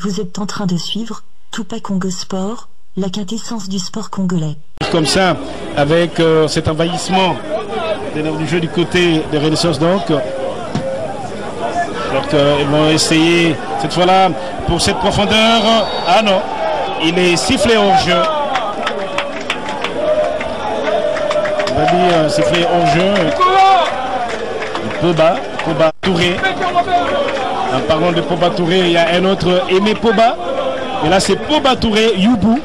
Vous êtes en train de suivre Tupac Congo Sport, la quintessence du sport congolais. Comme ça, avec cet envahissement du jeu du côté de Renaissance donc. Donc ils vont essayer cette fois-là pour cette profondeur. Ah non, il est sifflé hors jeu. On va dire sifflé hors jeu. Poba Touré. En parlant de Poba Touré, il y a un autre Aimé Poba. Et là c'est Poba Touré Youbou.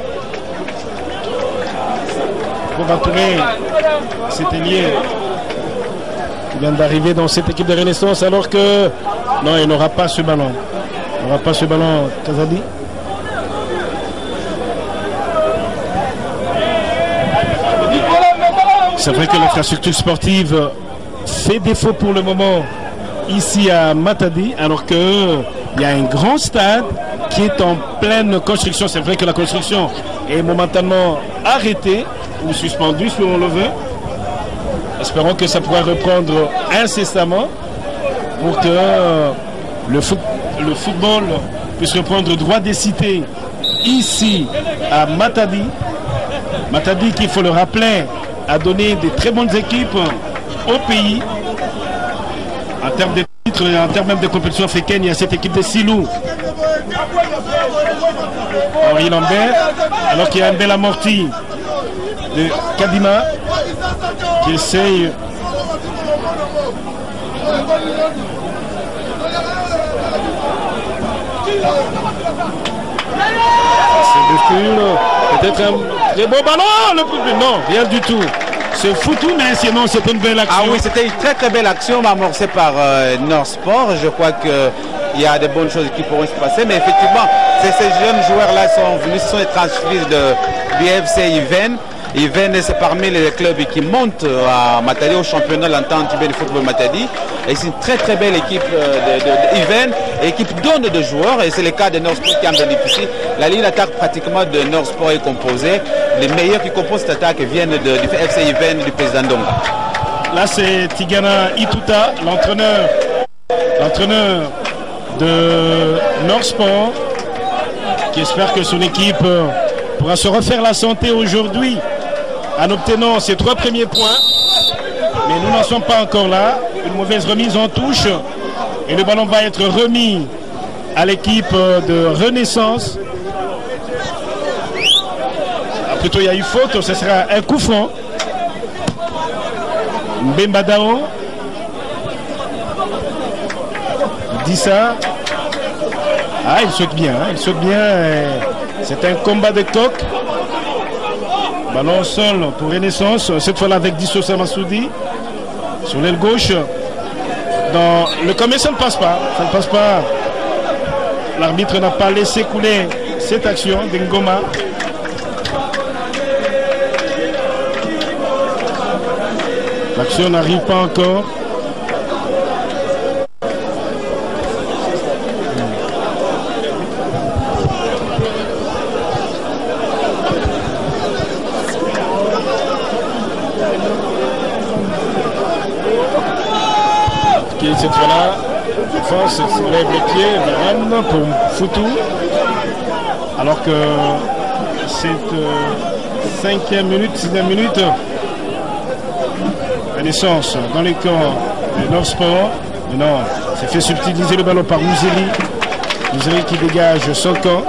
Poba Touré, c'était lié. Il vient d'arriver dans cette équipe de Renaissance alors que non, il n'aura pas ce ballon. Il n'aura pas ce ballon, Kazadi. C'est vrai que l'infrastructure sportive fait défaut pour le moment ici à Matadi, alors qu'il y a un grand stade qui est en pleine construction. C'est vrai que la construction est momentanément arrêtée ou suspendue si on le veut. Espérons que ça pourra reprendre incessamment pour que le football puisse reprendre droit des cités ici à Matadi. Matadi, qu'il faut le rappeler, a donné de très bonnes équipes au pays. En termes de titres et en termes même de compétition africaine, il y a cette équipe de Silou. Henri Lambert, alors qu'il y a un bel amorti de Kadima qui essaye peut-être un très beau ballon, non, rien du tout. C'est foutu, mais sinon c'est une belle action. Ah oui, c'était une très très belle action amorcée par Nord Sport. Je crois qu'il y a de bonnes choses qui pourront se passer, mais effectivement, ces jeunes joueurs-là sont venus, ce sont des transferts du FC Yven. Yven, c'est parmi les clubs qui montent à Matadi au championnat l'entente de football Matadi. Et c'est une très très belle équipe de Yven, équipe donne de joueurs, et c'est le cas de Nord Sport qui en bénéficie. La ligne d'attaque pratiquement de Nord Sport est composée. Les meilleurs qui composent cette attaque viennent du FC Yven du président Donga. Là c'est Tigana Ituta, l'entraîneur de Nord Sport, qui espère que son équipe pourra se refaire la santé aujourd'hui en obtenant ses 3 premiers points. Mais nous n'en sommes pas encore là. Une mauvaise remise en touche. Et le ballon va être remis à l'équipe de Renaissance. Plutôt il y a eu faute, ce sera un coup franc. Mbemba Dao. Dissa. Ah, il saute bien, il saute bien. C'est un combat de coq. Ballon au sol pour Renaissance, cette fois-là avec Disso Samassoudi. Sur l'aile gauche. Dans le commerce, ça ne passe pas. Ça ne passe pas. L'arbitre n'a pas laissé couler cette action d'Ngoma. L'action n'arrive pas encore. Cette fois-là, France se lève les pieds, Varane pour Foutou. Alors que cette 5e minute, 6e minute, Renaissance dans les camps de Nord Sport. Mais non, c'est fait subtiliser le ballon par Mouzeli. Mouzeli qui dégage son camp.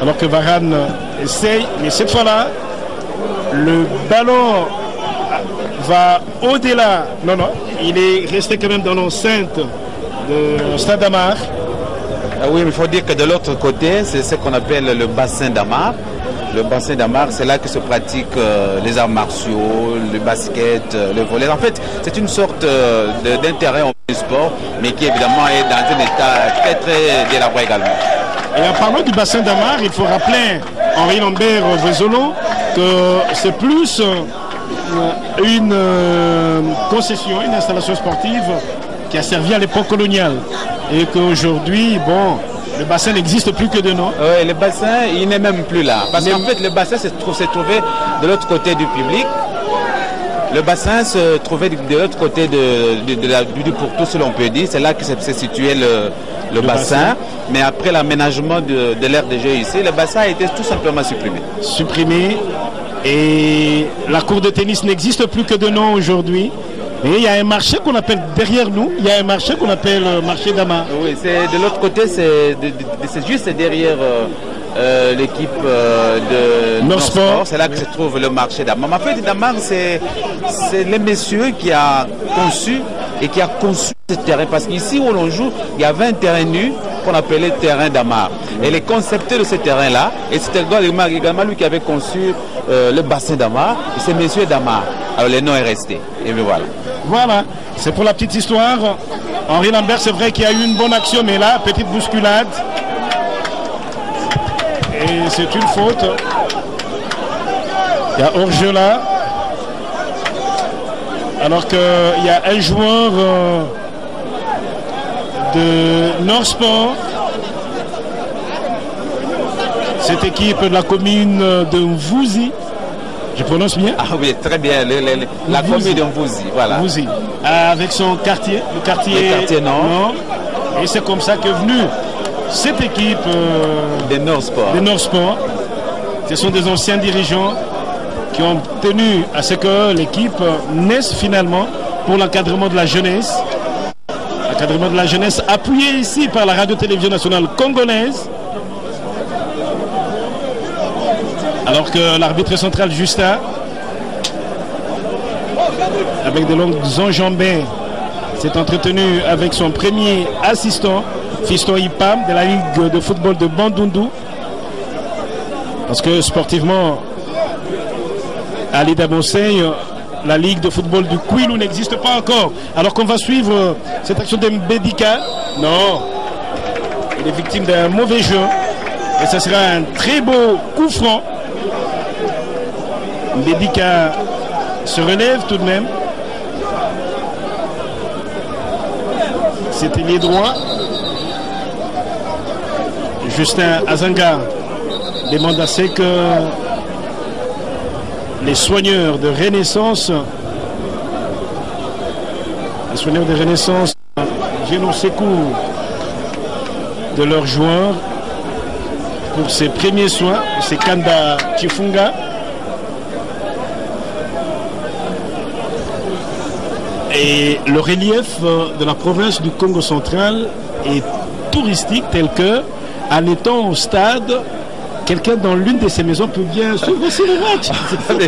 Alors que Varane essaye, mais cette fois-là, le ballon va au-delà. Non, il est resté quand même dans l'enceinte de Stade Amar. Oui, mais il faut dire que de l'autre côté, c'est ce qu'on appelle le bassin d'Amar. Le bassin d'Amar, c'est là que se pratiquent les arts martiaux, le basket, le volley. En fait, c'est une sorte d'intérêt en sport, mais qui évidemment est dans un état très très délabré également. Et en parlant du bassin d'Amar, il faut rappeler Henri Lambert Vézolo que c'est plus une concession, une installation sportive qui a servi à l'époque coloniale. Et qu'aujourd'hui, bon, le bassin n'existe plus que de nom. Oui, le bassin, il n'est même plus là. Parce qu'en fait, le bassin s'est trouvé de l'autre côté du public. Le bassin se trouvait de l'autre côté du pourtour, si l'on peut dire. C'est là que s'est situé le bassin. Mais après l'aménagement de l'aire de jeu ici, le bassin a été tout simplement supprimé. Supprimé. Et la cour de tennis n'existe plus que de nom aujourd'hui. Et il y a un marché qu'on appelle, derrière nous, il y a un marché qu'on appelle marché d'Ama. Oui, c'est de l'autre côté, c'est juste derrière l'équipe de Nord Sport. C'est là que se trouve le marché d'Amar. En fait, d'Amar, c'est le monsieur qui a conçu et qui a conçu ce terrain. Parce qu'ici où l'on joue, il y avait un terrain nu qu'on appelait terrain d'Amar. Et les concepteurs de ce terrain-là, et c'était également lui qui avait conçu le bassin d'Amar, et c'est monsieur d'Amar. Alors le nom est resté. Et bien voilà. Voilà, c'est pour la petite histoire. Henri Lambert, c'est vrai qu'il y a eu une bonne action, mais là, petite bousculade. Et c'est une faute. Il y a hors-jeu là. Alors qu'il y a un joueur de Nord Sport. Cette équipe de la commune de Mvouzi. Je prononce bien? Ah oui, très bien. La commune de Mvouzi, voilà. Mvouzi. Avec son quartier, le quartier Nord. Et c'est comme ça qu'est venue cette équipe des Nord Sport. Des Nord Sport. Ce sont des anciens dirigeants qui ont tenu à ce que l'équipe naisse finalement pour l'encadrement de la jeunesse. L'encadrement de la jeunesse appuyé ici par la radio-télévision nationale congolaise. Alors que l'arbitre central Justin, avec de longues enjambées, s'est entretenu avec son premier assistant, Fiston Ipam, de la Ligue de football de Bandundu. Parce que sportivement, à l'Ida Conseil, la Ligue de football du Kwilu n'existe pas encore. Alors qu'on va suivre cette action de Mbedika. Non, il est victime d'un mauvais jeu. Et ça sera un très beau coup franc. Mbedika se relève tout de même. C'était les droits. Justin Azanga demande à ce que les soigneurs de Renaissance viennent au secours de leurs joueurs pour ces premiers soins. C'est Kanda Chifunga. Et le relief de la province du Congo central est touristique, tel que, en étant au stade, quelqu'un dans l'une de ces maisons peut bien suivre aussi le match.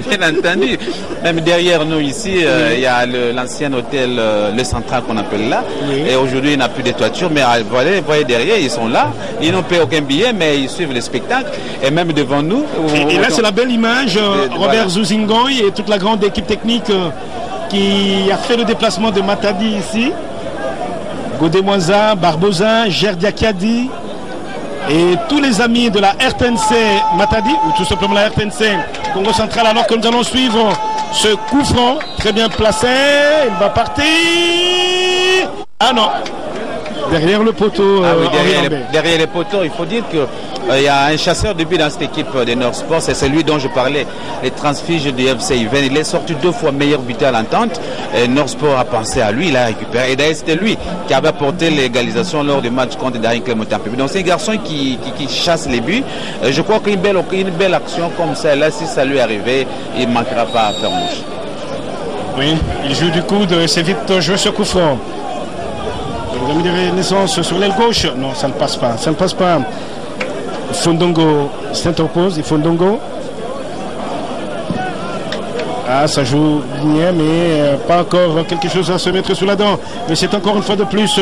Bien entendu. Même derrière nous ici, il y a l'ancien hôtel, le central qu'on appelle là. Oui. Et aujourd'hui, il n'a plus de toiture. Mais vous voyez derrière, ils sont là. Ils n'ont payé aucun billet, mais ils suivent le spectacle. Et même devant nous. Et là, c'est la belle image. Robert Zouzingoy et toute la grande équipe technique qui a fait le déplacement de Matadi ici. Godemouaza, Barbosa, Gerdiakadi et tous les amis de la RTNC Matadi, ou tout simplement la RTNC Congo Central, alors que nous allons suivre ce coup franc, très bien placé, il va partir. Ah non, derrière le poteau. Ah oui, derrière les poteaux, il faut dire que il y a un chasseur de but dans cette équipe de Nord Sport, c'est celui dont je parlais, les transfiges du FC Iven. Il est sorti 2 fois meilleur buteur à l'entente. Nord Sport a pensé à lui, il a récupéré. Et d'ailleurs, c'était lui qui avait apporté l'égalisation lors du match contre Daring Clémentin. Donc c'est un garçon qui chasse les buts. Je crois qu'une belle action comme celle-là, si ça lui arrivait, il ne manquera pas à faire mouche. Oui, il joue du coude, c'est vite joué ce coup franc. Les amis de Renaissance sur l'aile gauche. Non, ça ne passe pas. Ça ne passe pas. Fondongo s'interpose et Fondongo. Ah, ça joue bien, mais pas encore quelque chose à se mettre sous la dent. Mais c'est encore une fois de plus.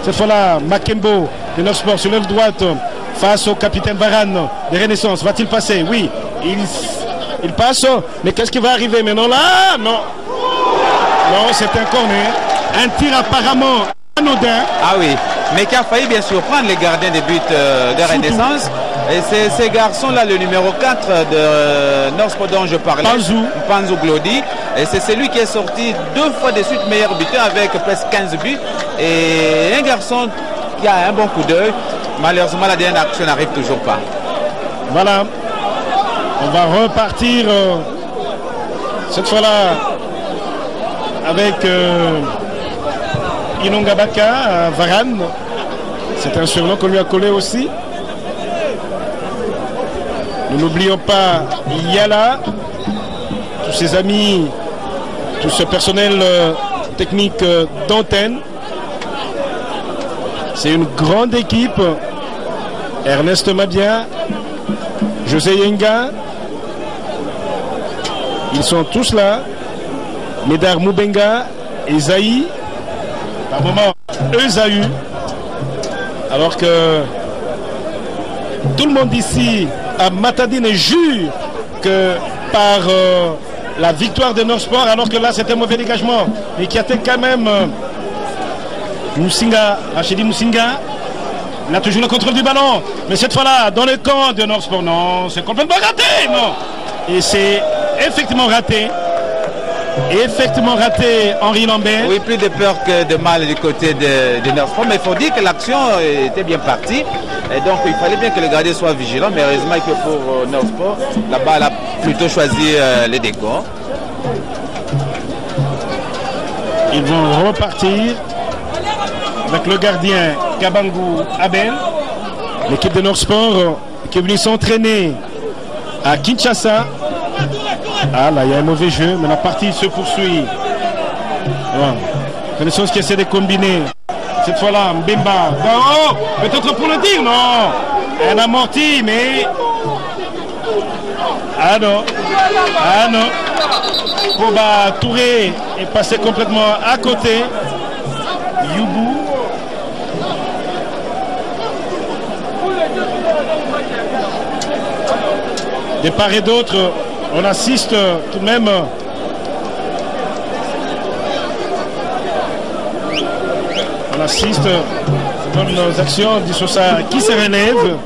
Cette fois-là, Makembo de Nord Sport sur l'aile droite face au capitaine Varane de Renaissance. Va-t-il passer? Oui, il passe. Mais qu'est-ce qui va arriver maintenant là? Non. Non, c'est un corner. Un tir apparemment anodin. Ah oui, mais qui a failli bien sûr prendre les gardiens de but de Renaissance. Et c'est ces garçons-là, le numéro 4 de Nord Sport dont je parlais, Panzou Glody. Et c'est celui qui est sorti 2 fois de suite meilleur buteur avec presque 15 buts. Et un garçon qui a un bon coup d'œil. Malheureusement, la dernière action n'arrive toujours pas. Voilà. On va repartir cette fois-là avec Inongabaka, Varane. C'est un surnom qu'on lui a collé aussi. Nous n'oublions pas Yala, tous ses amis, tout ce personnel technique d'antenne. C'est une grande équipe. Ernest Mabia, José Yenga, ils sont tous là. Médard Moubenga, Esaïe, par moment Esaü, alors que tout le monde ici à Matadine jure que par la victoire de Nord Sport, alors que là c'était un mauvais dégagement, mais qui a été quand même Moussinga, Rachidi Moussinga. Il a toujours le contrôle du ballon, mais cette fois-là, dans le camp de Nord Sport, non, c'est complètement raté, non. Et c'est effectivement raté. Effectivement raté, Henri Lambert. Oui, plus de peur que de mal du côté de Nord Sport, mais il faut dire que l'action était bien partie. Et donc il fallait bien que le gardien soit vigilant, mais heureusement que pour Nord Sport, la balle a plutôt choisi les dégâts. Ils vont repartir avec le gardien Kabangou Abel. L'équipe de Nord Sport qui est venue s'entraîner à Kinshasa. Ah là, il y a un mauvais jeu, mais la partie se poursuit. Connaissance qui essaie de combiner. Cette fois-là, Mbemba. Oh, peut-être pour le dire, non. Un amorti, mais... Ah non. Ah non. Boba Touré est passé complètement à côté. Youbou. De part et d'autre, on assiste tout de même dans nos actions d'Issosa qui se relève,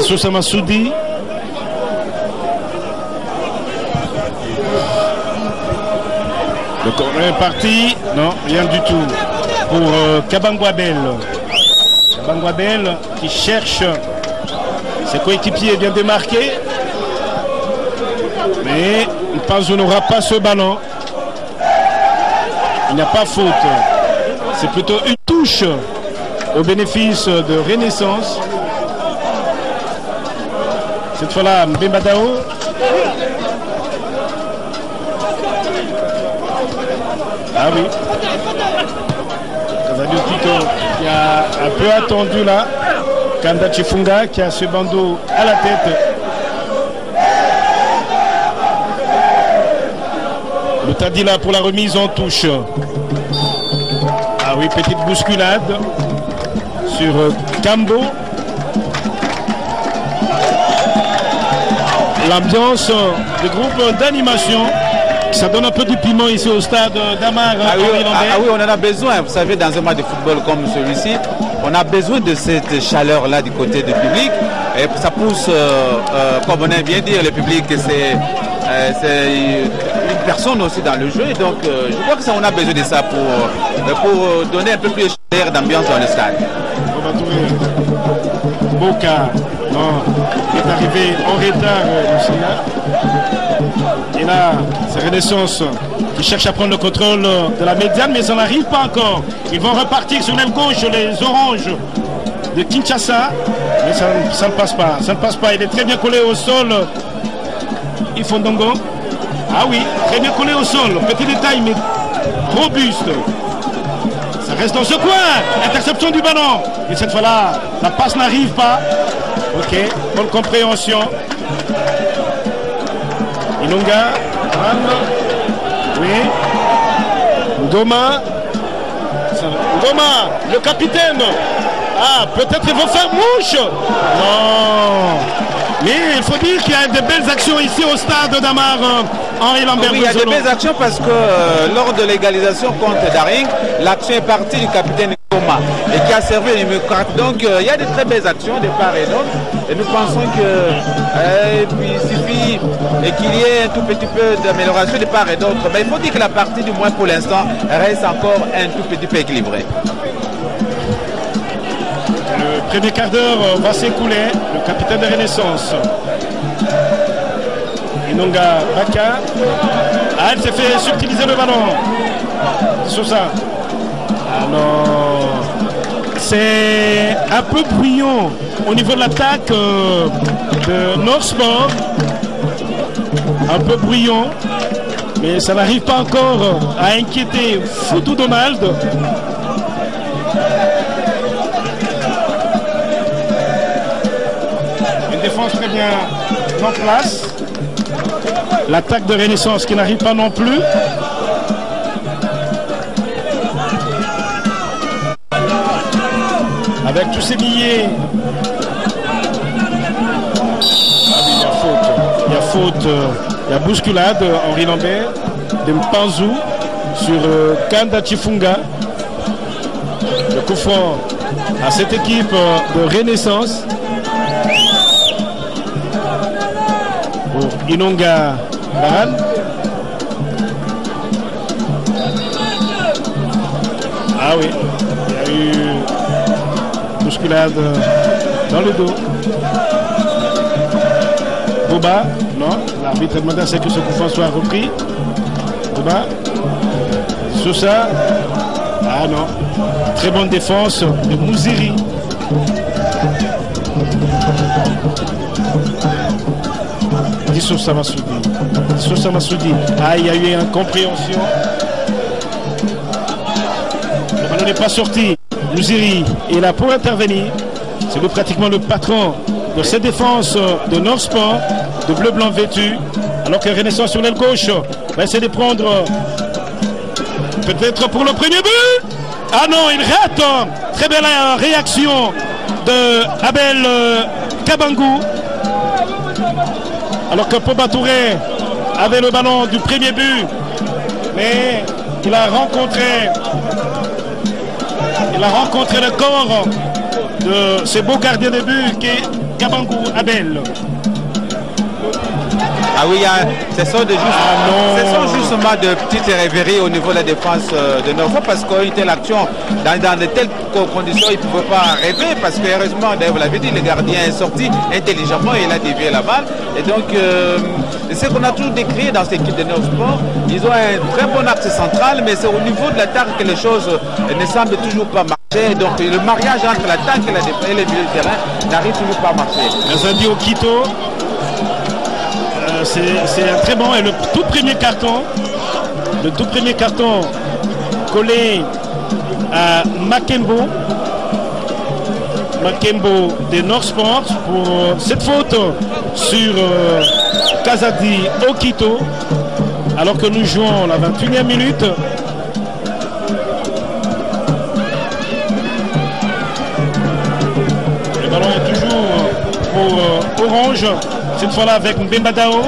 Issosa Massoudi. Le corner est parti, non, rien du tout pour Kabangouabel. Kabangouabel qui cherche ses coéquipiers bien démarqués. Mais il pense qu'on n'aura pas ce ballon. Il n'y a pas faute. C'est plutôt une touche au bénéfice de Renaissance. Cette fois-là, Mbemba Dao. Ah oui. Kazabio Tito qui a un peu attendu là. Kanda Chifunga qui a ce bandeau à la tête. Tadila pour la remise en touche. Ah oui, petite bousculade sur Cambo. L'ambiance du groupe d'animation, ça donne un peu du piment ici au stade d'Amar. Oui, on en a besoin. Vous savez, dans un match de football comme celui-ci, on a besoin de cette chaleur-là du côté du public. Et ça pousse, comme on aime bien dire, le public, c'est une personne aussi dans le jeu, et donc je crois que ça, on a besoin de ça pour donner un peu plus d'air d'ambiance dans le stade. Boca, non, est arrivé en retard, et là, c'est Renaissance qui cherche à prendre le contrôle de la médiane, mais ça n'arrive pas encore. Ils vont repartir sur l'aile gauche, les oranges de Kinshasa, mais ça ne passe pas, ça ne passe pas. Il est très bien collé au sol. Ifondongo. Ah oui, très bien collé au sol. Petit détail, mais robuste. Ça reste dans ce coin. Interception du ballon. Et cette fois-là, la passe n'arrive pas. Ok, bonne compréhension. Ilonga. Oui. Ngoma. Ngoma, le capitaine. Ah, peut-être ils vont faire mouche. Non. Mais il faut dire qu'il y a de belles actions ici au stade d'Amar, Henri Lambert. Oui, il y a de belles actions parce que lors de l'égalisation contre Daring, l'action est partie du capitaine Ngoma et qui a servi le numéro 4. Donc il y a de très belles actions de part et d'autre. Et nous pensons qu'il suffit qu'il y ait un tout petit peu d'amélioration de part et d'autre. Mais il faut dire que la partie, du moins pour l'instant, reste encore un tout petit peu équilibrée. Le premier quart d'heure va s'écouler. Le capitaine de Renaissance. Inonga Baka. Ah, elle s'est fait subtiliser le ballon. Sosa. Ah non. C'est un peu bruyant au niveau de l'attaque de North Sport. Un peu bruyant, mais ça n'arrive pas encore à inquiéter Foutou Donald. Une défense très bien en place. L'attaque de Renaissance qui n'arrive pas non plus. Avec tous ces billets. Ah oui, il y a faute. Il y a faute. Il y a bousculade. Henri Lambert de Mpanzou sur Kanda Chifunga. Le coup franc à cette équipe de Renaissance. Pour Inonga Baran. Ah oui, il y a eu bousculade dans le dos. Boba, non, l'arbitre a demandé à ce que ce coup franc soit repris. Boba, Sousa, ah non, très bonne défense de Mouziri. Sousa Massoudi. Ah, il y a eu une incompréhension. Le ballon n'est pas sorti. Mouziri est là pour intervenir. C'est pratiquement le patron de cette défense de North Sport, de bleu-blanc vêtu. Alors que Renaissance sur l'aile gauche va essayer de prendre peut-être pour le premier but. Ah non, il rate. Très belle réaction de Abel Kabangou. Alors que Poba Touré avait le ballon du premier but, mais il a rencontré le corps de ce beau gardien de but qui est Kabangou Abel. Ah oui, ce sont justement de petites rêveries au niveau de la défense de Norfolk parce qu'une telle action, dans de telles conditions, il ne pouvait pas rêver parce que heureusement, vous l'avez dit, le gardien est sorti intelligemment et il a dévié la balle. Et donc, c'est ce qu'on a toujours décrit dans cette équipe de Norfolk. Ils ont un très bon axe central, mais c'est au niveau de l'attaque que les choses ne semblent toujours pas marcher. Donc, le mariage entre l'attaque et le milieu de terrain n'arrive toujours pas à marcher. Azadi Okito. C'est un très bon et le tout premier carton collé à Makembo de North Sport pour cette faute sur Kazadi Okito alors que nous jouons la 21e minute. Le ballon est toujours pour Orange. Cette fois-là avec Mbemba Dao.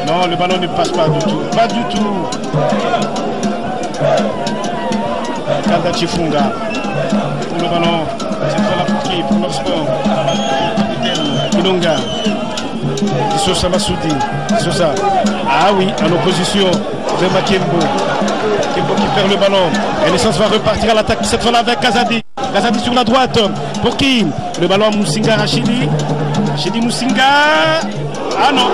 Non, le ballon ne passe pas du tout. Pas du tout. Kanda Chifunga. Pour le ballon. Cette fois-là pour qui? Pour North Sport. Inonga. Sousa Massoudi. Sousa. Ah oui, en opposition de Makembo. Kembo qui perd le ballon. Et Renaissance va repartir à l'attaque. Cette fois-là avec Kazadi. Kazadi sur la droite. Pour qui? Le ballon à Moussinga Rachidi. Rachidi Moussinga. Ah non,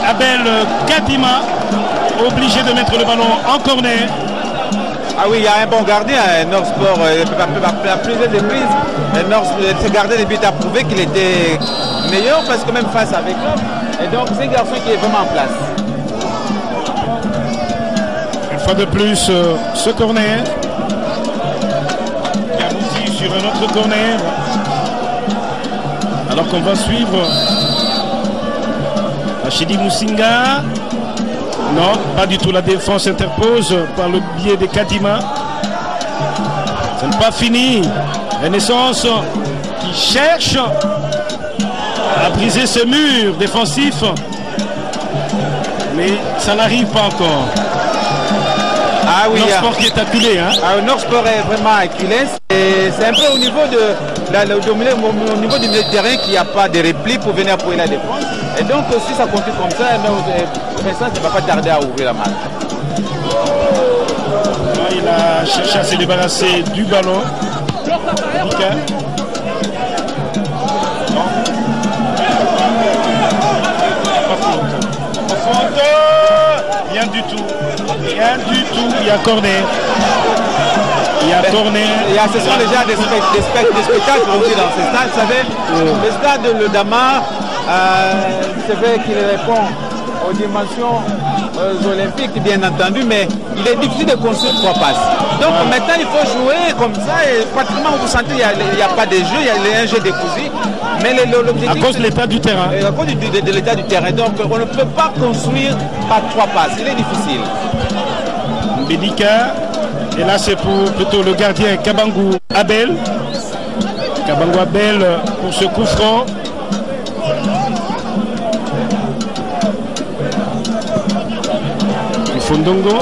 Abel Kadima obligé de mettre le ballon en corner. Ah oui, il y a un bon gardien, North Sport, à plusieurs reprises. Ce gardien de but a prouvé qu'il était meilleur parce que même face avec eux. Et donc c'est un garçon qui est vraiment en place. Une fois de plus, ce corner qui aboutit sur un autre corner. Alors qu'on va suivre Rachidi Moussinga. Non, pas du tout. La défense interpose par le biais de Kadima. Ce n'est pas fini. Renaissance qui cherche à briser ce mur défensif. Mais ça n'arrive pas encore. Ah oui, North Sport qui est acculé. North Sport est vraiment acculé. C'est un peu au niveau du milieu de terrain qu'il n'y a pas de repli pour venir appuyer la défense. Et donc si ça continue comme ça, ça ne va pas tarder à ouvrir la marque. Il a cherché à se débarrasser du ballon. Mika. Non. Pas faute. Rien du tout. Rien du tout. Il y a corner. Il y a tourné. Ce sont déjà des spectacles aussi dans ce stade. Vous savez, le stade de Damar, c'est vrai qu'il répond aux dimensions olympiques, bien entendu, mais il est difficile de construire 3 passes. Donc maintenant, il faut jouer comme ça et pratiquement, vous sentez, il n'y a pas de jeu, il y a un jeu décousu. Mais l'objectif, à cause de l'état du terrain. À cause de l'état du terrain. Donc on ne peut pas construire par 3 passes. Il est difficile. Mbedika. Et là, c'est pour plutôt le gardien Kabangou Abel. Kabangou Abel pour ce coup franc. Fondongo.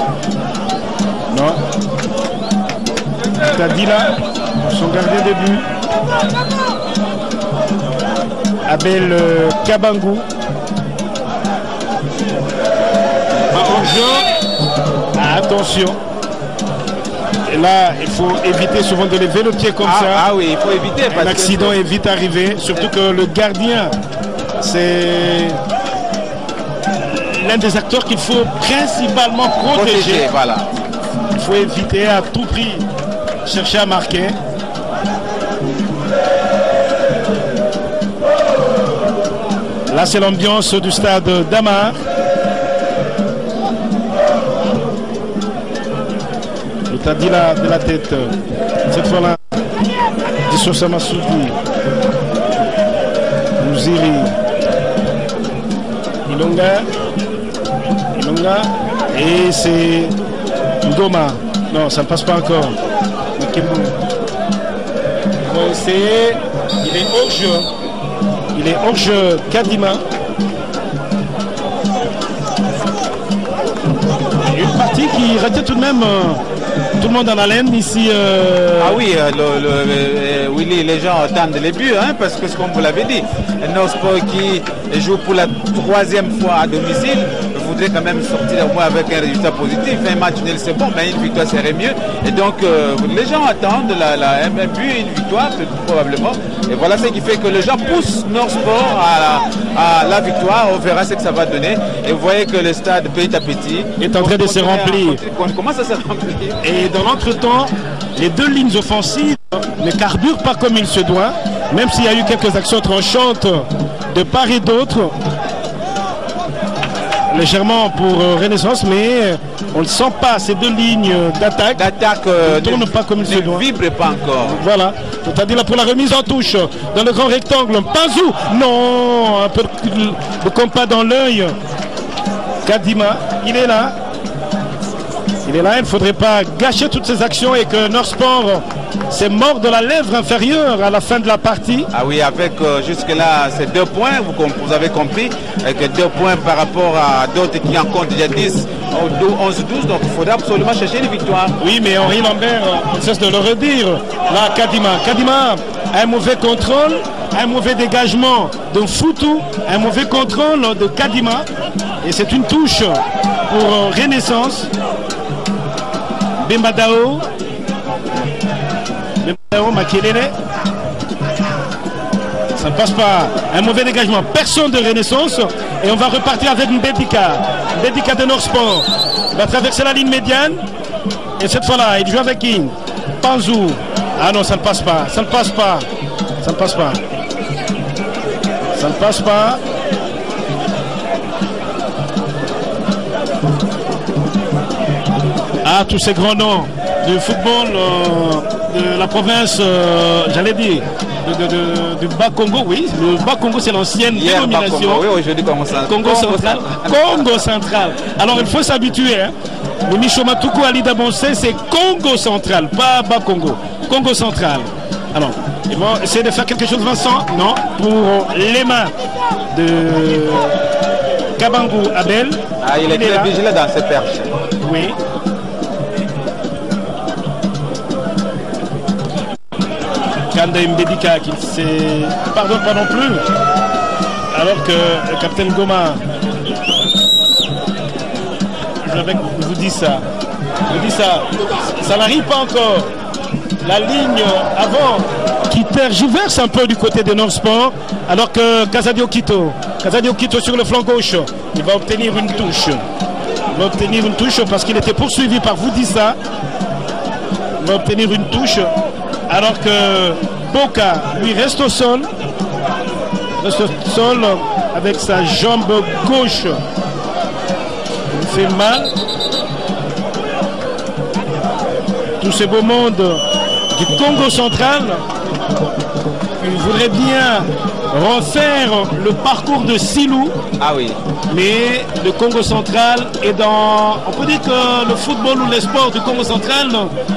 Non. Tadila, son gardien de but. Abel Kabangou. Attention. Et là, il faut éviter souvent de lever le pied comme ça. Ah oui, il faut éviter. Un accident est vite arrivé. Surtout que le gardien, c'est l'un des acteurs qu'il faut principalement protéger. Voilà. Il faut éviter à tout prix chercher à marquer. Là, c'est l'ambiance du stade Damar. Le Tadila de la tête. Cette fois-là, Dissosa Massoudi. Mouziri. Ilonga. Et c'est Ngoma. Non, ça ne passe pas encore. Il va essayer. Il est hors-jeu. Il est hors-jeu Kadima. Une partie qui retient tout de même tout le monde en haleine ici. Ah oui, Willy, les gens attendent les buts, hein, parce que comme vous l'avez dit, Norsport qui joue pour la 3e fois à domicile voudrait quand même sortir au moins avec un résultat positif. Un match nul c'est bon, mais une victoire serait mieux. Et donc les gens attendent un but, une victoire probablement. Et voilà ce qui fait que les gens poussent Norsport à la victoire. On verra ce que ça va donner. Et vous voyez que le stade petit à petit est en train de se remplir. On commence à se remplir. Et dans l'entretemps, les deux lignes offensives ne carburent pas comme il se doit, même s'il y a eu quelques actions tranchantes de part et d'autre. Légèrement pour Renaissance, mais on ne sent pas ces deux lignes d'attaque ne tournent pas comme il se doit. Ne vibre pas encore. Voilà, c'est-à-dire là pour la remise en touche dans le grand rectangle. Pazou, non, un peu de compas dans l'œil. Kadima, il est là. Il est là, il ne faudrait pas gâcher toutes ces actions et que Norsport s'est mort de la lèvre inférieure à la fin de la partie. Ah oui, avec jusque-là, c'est 2 points, vous avez compris, que 2 points par rapport à d'autres qui en comptent déjà 10, 11-12, donc il faudra absolument chercher une victoire. Oui, mais Henri Lambert, on cesse de le redire. Là, Kadima a un mauvais contrôle, un mauvais dégagement de Foutou, un mauvais contrôle de Kadima, et c'est une touche pour Renaissance. Bembadao Makelele. Ça ne passe pas. Un mauvais dégagement. Personne de Renaissance. Et on va repartir avec Mbedika. Mbedika de Norsport. Il va traverser la ligne médiane. Et cette fois-là, il joue avec qui? Panzou. Ah non, ça ne passe pas. Ça ne passe pas. Ça ne passe pas. Ça ne passe pas. Ah, tous ces grands noms du football de la province, j'allais dire, du Bas-Congo, oui. Le Bas-Congo, c'est l'ancienne dénomination. Oui, aujourd'hui, Congo central. Congo central. Alors, il faut s'habituer. Hein. Le Michomatuku Ali Dabonsé, c'est Congo central, pas Bas-Congo. Congo central. Alors, ils vont essayer de faire quelque chose, Vincent. Non, pour les mains de Kabangou Abel. Ah, il est très vigilant dans ses perches. Oui. Kanda Mbedika qui ne pardonne pas non plus, alors que le capitaine Goma vous dit ça, ça n'arrive pas encore. La ligne avant qui tergiverse un peu du côté de Norsport, alors que Casadio Quito sur le flanc gauche, il va obtenir une touche. Parce qu'il était poursuivi par Voudissa. va obtenir une touche. Alors que Boka, lui, reste au sol. Reste au sol avec sa jambe gauche. Il fait mal. Tous ces beaux mondes du Congo central. Il voudrait bien refaire le parcours de Silou. Ah oui. Mais le Congo central est dans... On peut dire que le football ou les sports du Congo central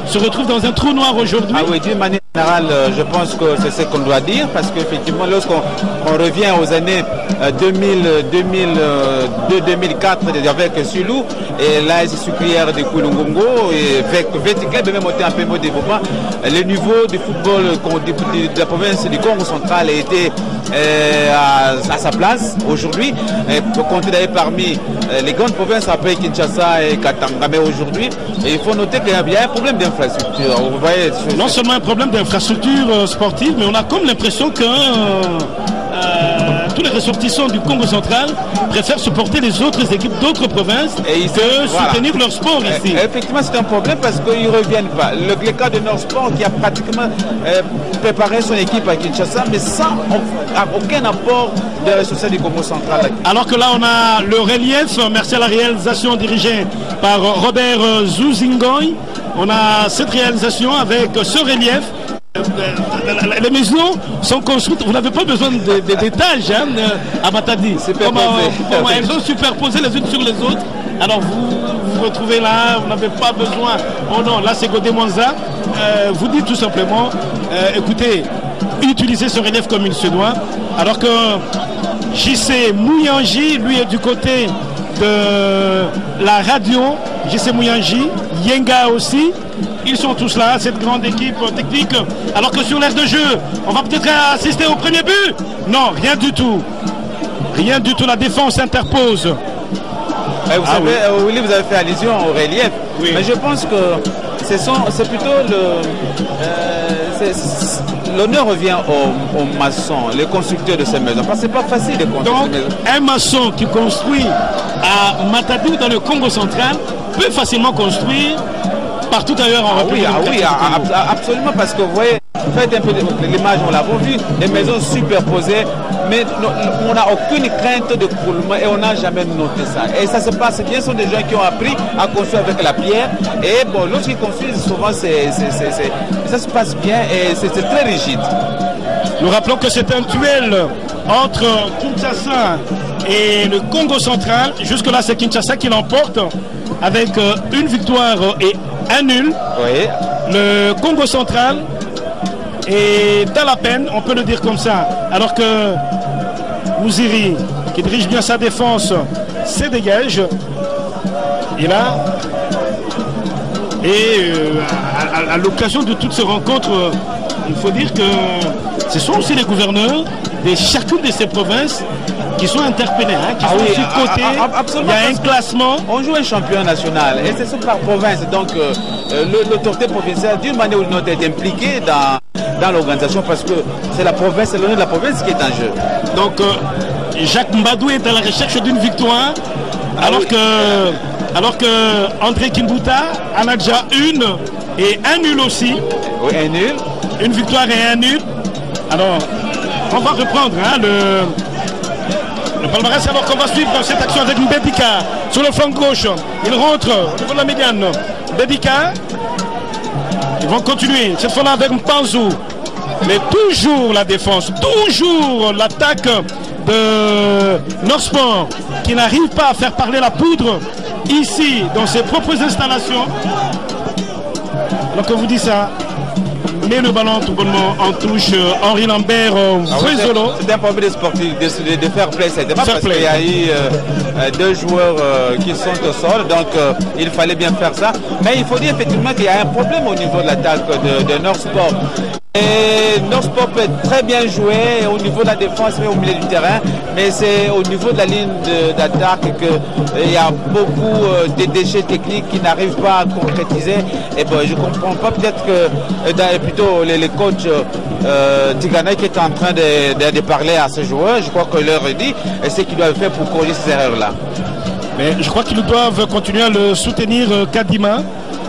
se retrouvent dans un trou noir aujourd'hui. Ah oui, d'une manière générale, je pense que c'est ce qu'on doit dire, parce qu'effectivement, lorsqu'on revient aux années 2002-2004 avec Silou et l'AS Sucrière de Kouloungongo et avec Véticleb et même au PMO développement, le niveau du football de la province du Congo central a été à sa place aujourd'hui. Pour compter d'ailleurs parmi les grandes provinces après Kinshasa et Katanga, mais aujourd'hui, il faut noter qu'il y a un problème d'infrastructure. Vous voyez, non seulement un problème d'infrastructure sportive, mais on a comme l'impression que tous les ressortissants du Congo central préfèrent supporter les autres équipes d'autres provinces et soutenir leur sport ici. Effectivement, c'est un problème parce qu'ils ne reviennent pas. Le cas de Nord Sport qui a pratiquement préparé son équipe à Kinshasa, mais sans aucun apport des ressources du Congo central. Alors que là, on a le relief, merci à la réalisation dirigée par Robert Zouzingoy. On a cette réalisation avec ce relief. Les maisons sont construites, vous n'avez pas besoin d'étages à Matadi. Elles sont superposées les unes sur les autres. Alors vous retrouvez là, vous n'avez pas besoin. Oh non, là c'est Godé Mwanza. Vous dites tout simplement, écoutez, utilisez ce relief comme il se doit. Alors que JC Mouyangi, lui, est du côté de la radio. JC Mouyangi, Yenga aussi. Ils sont tous là, cette grande équipe technique. Alors que sur l'aire de jeu, on va peut-être assister au premier but. Non, rien du tout. Rien du tout, la défense interpose. Vous savez, Willy, vous avez fait allusion au relief. Oui. Mais je pense que c'est plutôt l'honneur revient aux maçons, les constructeurs de ces maisons. Parce que c'est pas facile de construire ces maisons. Un maçon qui construit à Matadi dans le Congo central peut facilement construire partout ailleurs en République. Oui, absolument, parce que vous voyez, faites un peu l'image, on l'a vu, des maisons superposées, mais on n'a aucune crainte de coulement et on n'a jamais noté ça. Et ça se passe bien, ce sont des gens qui ont appris à construire avec la pierre. Et bon, lorsqu'ils construisent, souvent, ça se passe bien et c'est très rigide. Nous rappelons que c'est un duel entre Kinshasa et le Congo central. Jusque-là, c'est Kinshasa qui l'emporte avec une victoire et un nul. Oui. Le Congo central est dans la peine, on peut le dire comme ça. Alors que Mouziri, qui dirige bien sa défense, se dégage. Et là, à l'occasion de toutes ces rencontres, il faut dire que ce sont aussi les gouverneurs de chacune de ces provinces qui sont interpellés, qui sont surcotés. Il y a un classement. On joue un champion national et c'est ça par province. Donc l'autorité provinciale, d'une manière ou d'une autre, est impliquée dans l'organisation parce que c'est la province, c'est l'honneur de la province qui est en jeu. Donc Jacques Mbadou est à la recherche d'une victoire, alors que André Kimbuta en a déjà une et un nul aussi. Oui, un nul. Une victoire et un nul. Alors, on va reprendre le palmarès alors qu'on va suivre cette action avec Mbedika sur le flanc gauche. Il rentre au niveau de la médiane. Mbedika. Ils vont continuer, cette fois-là avec Mpanzou. Mais toujours la défense, toujours l'attaque de Norsport qui n'arrive pas à faire parler la poudre ici dans ses propres installations. Alors que vous dites ça, met le ballon tout bonnement en touche. Henri Lambert, c'est un problème des sportifs de faire play. C'était pas parce qu'il y a eu deux joueurs qui sont au sol, donc il fallait bien faire ça. Mais il faut dire effectivement qu'il y a un problème au niveau de l'attaque de Norsport. Et Norsport peut très bien jouer au niveau de la défense et au milieu du terrain, mais c'est au niveau de la ligne d'attaque qu'il y a beaucoup de déchets techniques qui n'arrivent pas à concrétiser. Et bon, je ne comprends pas, peut-être que plutôt les coachs Tigana qui est en train de parler à ce joueur, je crois que leur dit ce qu'ils doivent faire pour corriger ces erreurs-là. Mais je crois qu'ils doivent continuer à le soutenir, Kadima,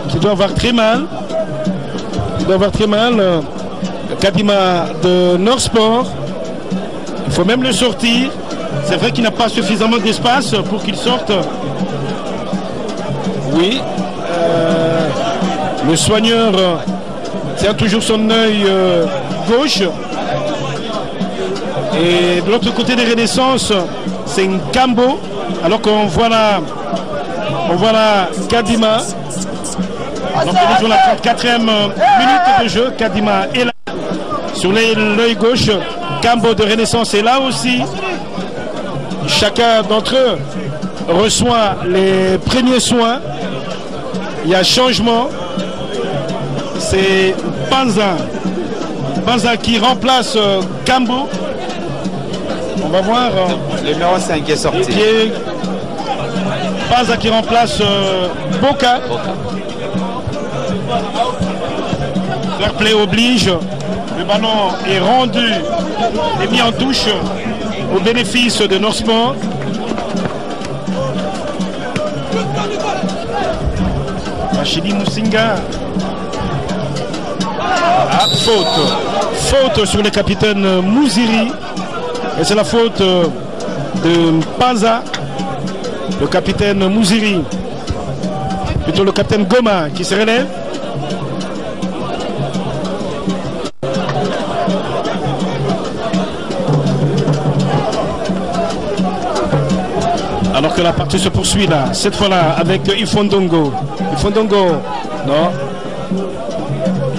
qui doit avoir très mal. qui doit avoir très mal. Kadima de Northport. Il faut même le sortir. C'est vrai qu'il n'a pas suffisamment d'espace pour qu'il sorte. Oui. Le soigneur tient toujours son œil gauche. Et de l'autre côté des Renaissances, c'est Nkambo. Alors qu'on voit là, Kadima. Donc on est sur la 34e minute de jeu. Kadima est là. Sur l'œil gauche, Nkambo de Renaissance est là aussi. Chacun d'entre eux reçoit les premiers soins. Il y a changement. C'est Banza qui remplace Nkambo. On va voir. Le numéro 5 est sorti. Banza qui remplace Boka. Fair play oblige. Le ballon est rendu et mis en touche au bénéfice de Northport. Rachidi Moussinga. Faute sur le capitaine Mouziri. Et c'est la faute de Panza, le capitaine Mouziri. Plutôt le capitaine Goma qui se relève. Alors que la partie se poursuit là, cette fois-là avec Ifondongo. Ifondongo, non.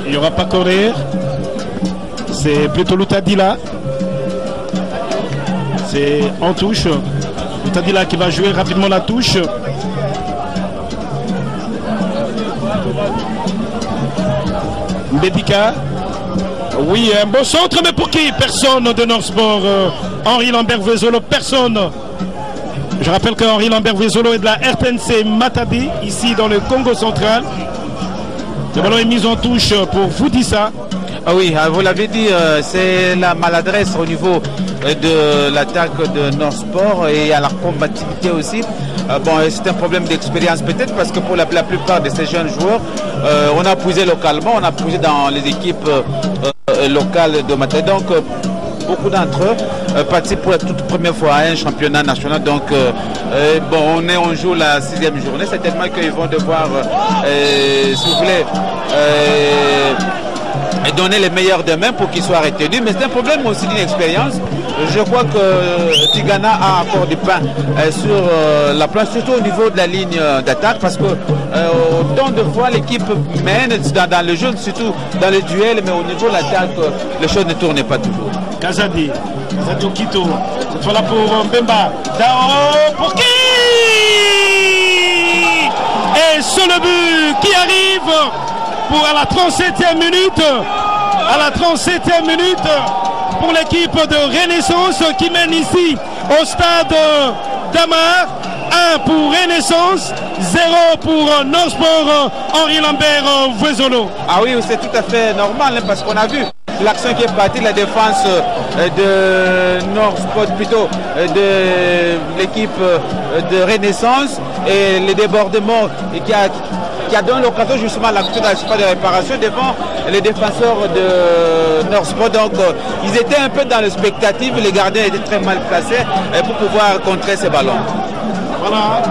Il n'y aura pas courir. C'est plutôt Lutadila. C'est en touche. Lutadila qui va jouer rapidement la touche. Mbedika. Oui, un beau centre, mais pour qui? Personne de Northport. Henri Lambert-Vezolo, personne. Je rappelle que Henri Lambert-Vezolo est de la RTNC Matadi, ici dans le Congo central. Le ballon est mis en touche pour Voudissa. Ah oui, vous l'avez dit, c'est la maladresse au niveau de l'attaque de Northport et à la combativité aussi. Bon, c'est un problème d'expérience peut-être parce que pour la plupart de ces jeunes joueurs, on a puisé localement, on a puisé dans les équipes locales de Matadi. Donc, beaucoup d'entre eux participent pour la toute première fois à un championnat national. Donc, bon, on joue la 6e journée. Certainement qu'ils vont devoir, si vous voulez, donner les meilleurs demain pour qu'ils soient retenus. Mais c'est un problème aussi d'une expérience. Je crois que Tigana a encore du pain sur la place, surtout au niveau de la ligne d'attaque, parce que autant de fois l'équipe mène dans le jeu, surtout dans les duels, mais au niveau de l'attaque, les choses ne tournent pas toujours. Kazadi Okito, cette fois-là pour Mbemba. Dao pour qui? Et sur le but qui arrive pour à la 37e minute. À la 37e minute pour l'équipe de Renaissance qui mène ici au stade d'Amar. 1 pour Renaissance, 0 pour Northport, Henri Lambert-Vezolo. Ah oui, c'est tout à fait normal parce qu'on a vu l'action qui est partie de la défense de Northport, plutôt de l'équipe de Renaissance, et les débordements qui a donné l'occasion justement à l'action de la de réparation devant les défenseurs de Northport. Donc ils étaient un peu dans le spectatif, les gardiens étaient très mal placés pour pouvoir contrer ces ballons. Voilà.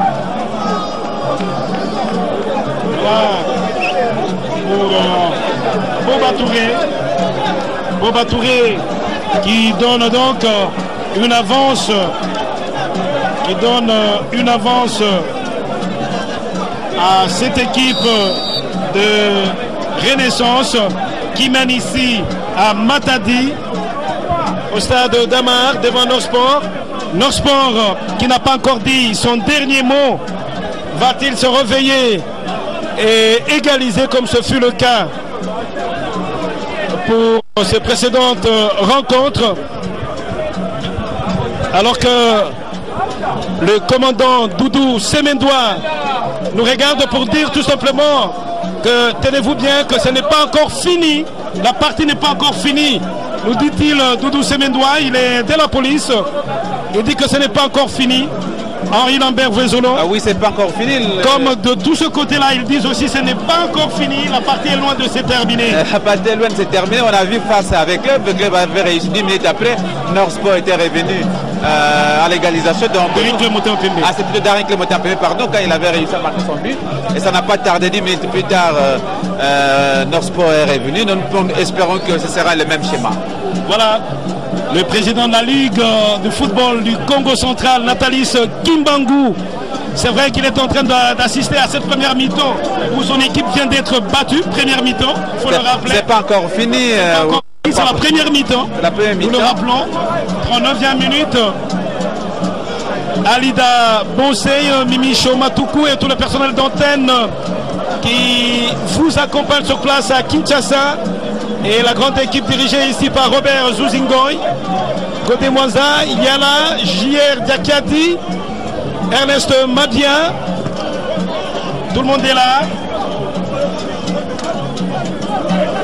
Pour Boba Touré qui donne donc une avance, à cette équipe de Renaissance qui mène ici à Matadi au stade d'Amar devant Northport. Northport qui n'a pas encore dit son dernier mot. Va-t-il se réveiller et égaliser comme ce fut le cas pour ces précédentes rencontres, alors que le commandant Doudou Semendoua nous regarde pour dire tout simplement que tenez-vous bien que ce n'est pas encore fini, la partie n'est pas encore finie. Nous dit-il Doudou Semendoua, il est de la police, il dit que ce n'est pas encore fini. Henri Lambert Vézolo. Ah oui, c'est pas encore fini. Comme de tout ce côté-là, ils disent aussi ce n'est pas encore fini. La partie est loin de se terminer. La partie est loin de se terminer. On a vu face avec Club. Le Club avait réussi 10 minutes après. Nord Sport était revenu à l'égalisation. Ah, c'est plutôt Darin Clémentin, pardon, quand il avait réussi à marquer son but. Et ça n'a pas tardé 10 minutes plus tard. Nord Sport est revenu. Nous espérons que ce sera le même schéma. Voilà. Le président de la Ligue de football du Congo central, Nathalie Kimbangu, c'est vrai qu'il est en train d'assister à cette première mi-temps où son équipe vient d'être battue, première mi-temps, il faut le rappeler. C'est pas encore fini. C'est la première mi-temps, nous le rappelons, 39e minute. Alida Bonsey, Mimi Chomatuku et tout le personnel d'antenne qui vous accompagne sur place à Kinshasa. Et la grande équipe dirigée ici par Robert Zouzingoy. Côté Mwanza, Yana, JR Diakati, Ernest Madien. Tout le monde est là.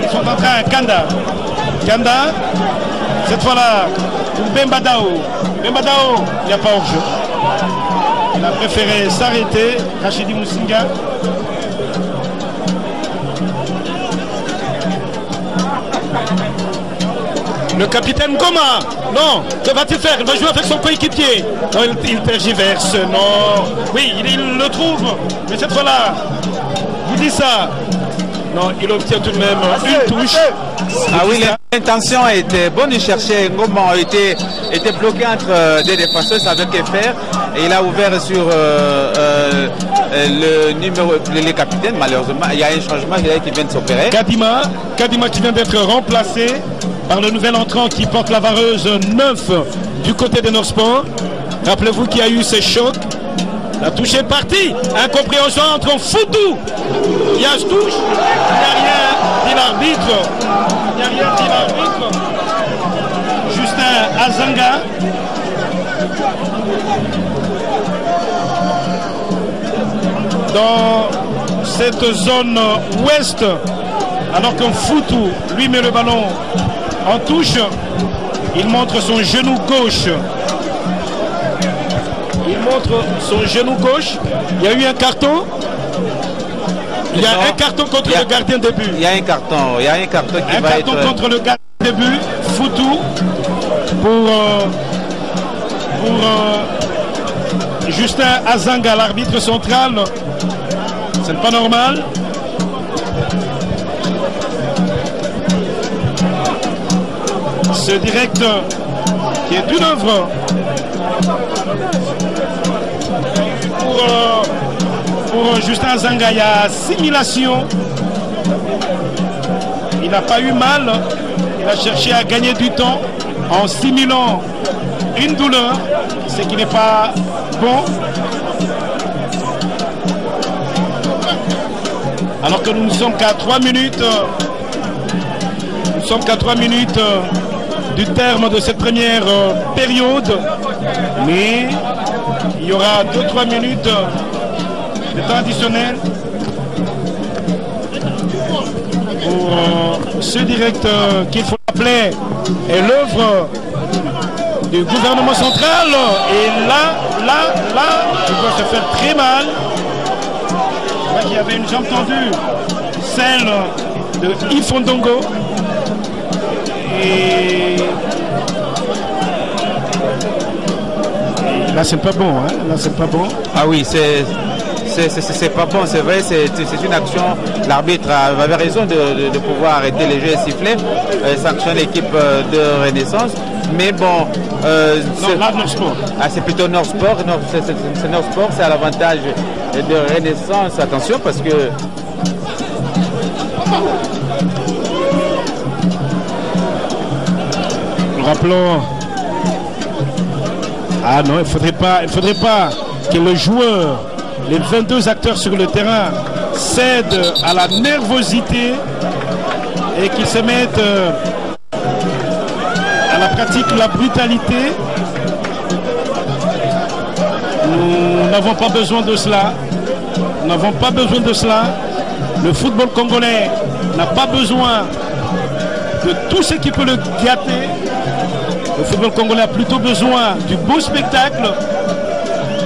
Ils sont en train, Kanda, cette fois-là, Bembadao, il n'y a pas hors-jeu. Il a préféré s'arrêter, Rachidi Moussinga. Le capitaine Goma, non, que va-t-il faire? Il va jouer avec son coéquipier. Non, il tergiverse, non. Oui, il le trouve, mais cette fois-là, vous dites ça. Non, il obtient tout de même une touche. Ah oui, l'intention était bonne, il cherchait Ngoma, était bloqué entre des défenseurs, il savait que faire. Et il a ouvert sur le numéro, les capitaines, malheureusement. Il y a un changement qui vient de s'opérer. Kadima qui vient d'être remplacé par le nouvel entrant qui porte la vareuse 9 du côté de Norsport. Rappelez-vous qu'il y a eu ces chocs. La touche est partie. Incompréhension entre Foutou. Il y a ce touche. Il n'y a rien dit l'arbitre. Justin Azanga. Dans cette zone ouest, alors qu'un Foutou lui met le ballon en touche, il montre son genou gauche. Il y a eu un carton. Il y a un carton contre le gardien de but. Il y a un carton qui va être... contre le gardien de but, Foutou, pour Justin Azanga, l'arbitre central. C'est pas normal. Ce direct qui est une œuvre pour Justin Azanga, il y a assimilation. Il n'a pas eu mal. Il a cherché à gagner du temps en simulant une douleur, ce qui n'est pas bon. Alors que nous ne sommes qu'à 3 minutes. Nous sommes qu'à 3 minutes du terme de cette première période. Mais il y aura 2-3 minutes de temps additionnel pour ce direct qu'il faut appeler est l'œuvre du gouvernement central. Et là, il doit se faire très mal. Je vois qu'il y avait une jambe tendue, celle de Ifondongo. Et là, c'est pas bon, hein? Là, c'est pas bon. Ah oui, c'est pas bon, c'est vrai, c'est une action. L'arbitre avait raison de pouvoir arrêter les jeux et siffler, sanctionner l'équipe de Renaissance. Mais bon, non, là, Norsport. Ah, c'est plutôt Norsport. C'est Norsport, c'est à l'avantage de Renaissance. Attention, parce que rappelons. Ah non, il faudrait pas que le joueur, les 22 acteurs sur le terrain cèdent à la nervosité et qu'ils se mettent à la pratique de la brutalité. Nous n'avons pas besoin de cela. Nous n'avons pas besoin de cela. Le football congolais n'a pas besoin de tout ce qui peut le gâter. Le football congolais a plutôt besoin du beau spectacle,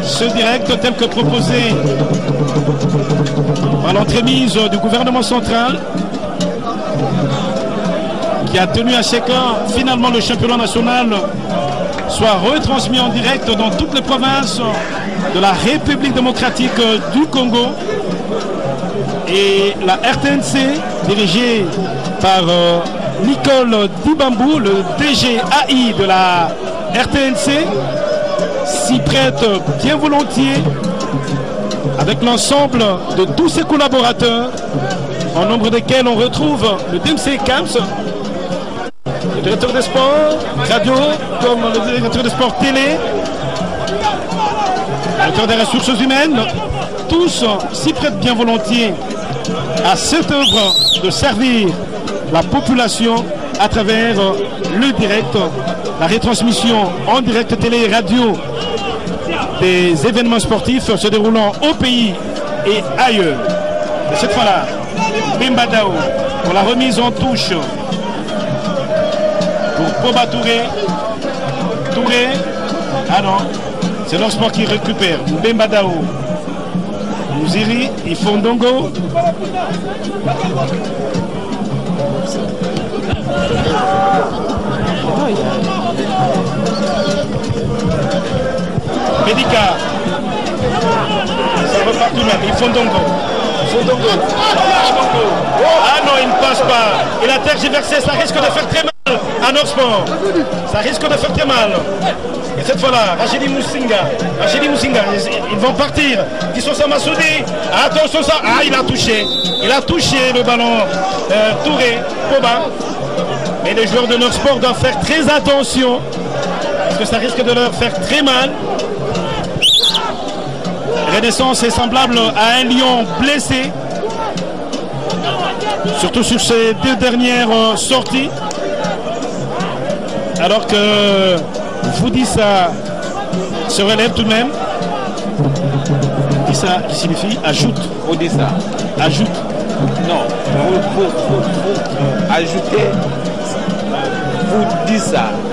ce direct tel que proposé par l'entremise du gouvernement central qui a tenu à ce que finalement le championnat national soit retransmis en direct dans toutes les provinces de la République démocratique du Congo. Et la RTNC, dirigée par Nicole Dibambou, le DGAI de la RTNC, s'y prête bien volontiers avec l'ensemble de tous ses collaborateurs, en nombre desquels on retrouve le DMC Camps, le directeur des sports radio, comme le directeur des sports télé, le directeur des ressources humaines. Tous s'y prêtent bien volontiers à cette œuvre de servir la population à travers le direct, la retransmission en direct télé et radio des événements sportifs se déroulant au pays et ailleurs. Et cette fois-là, Bimbadao pour la remise en touche pour Poba Touré. Touré, ah non, c'est leur sport qui récupère. Bimbadao. Mouziri, Ifondongo. Médica. Ça repart tout de même. Ifondongo. Ah non, il ne passe pas. Il a tergiversé, ça risque de faire très mal à Norsport. Ça risque de faire très mal. Et cette fois-là, Rachidi Moussinga, ils vont partir. Kissosa Massoudi, attention ça. Ah, il a touché le ballon. Touré, Poba. Mais les joueurs de Norsport doivent faire très attention, parce que ça risque de leur faire très mal. Renaissance est semblable à un lion blessé, surtout sur ces deux dernières sorties. Alors que Foudissa se relève tout de même. Foudissa qui signifie ajoute. Foudissa. Ajoute. Non, ajouter.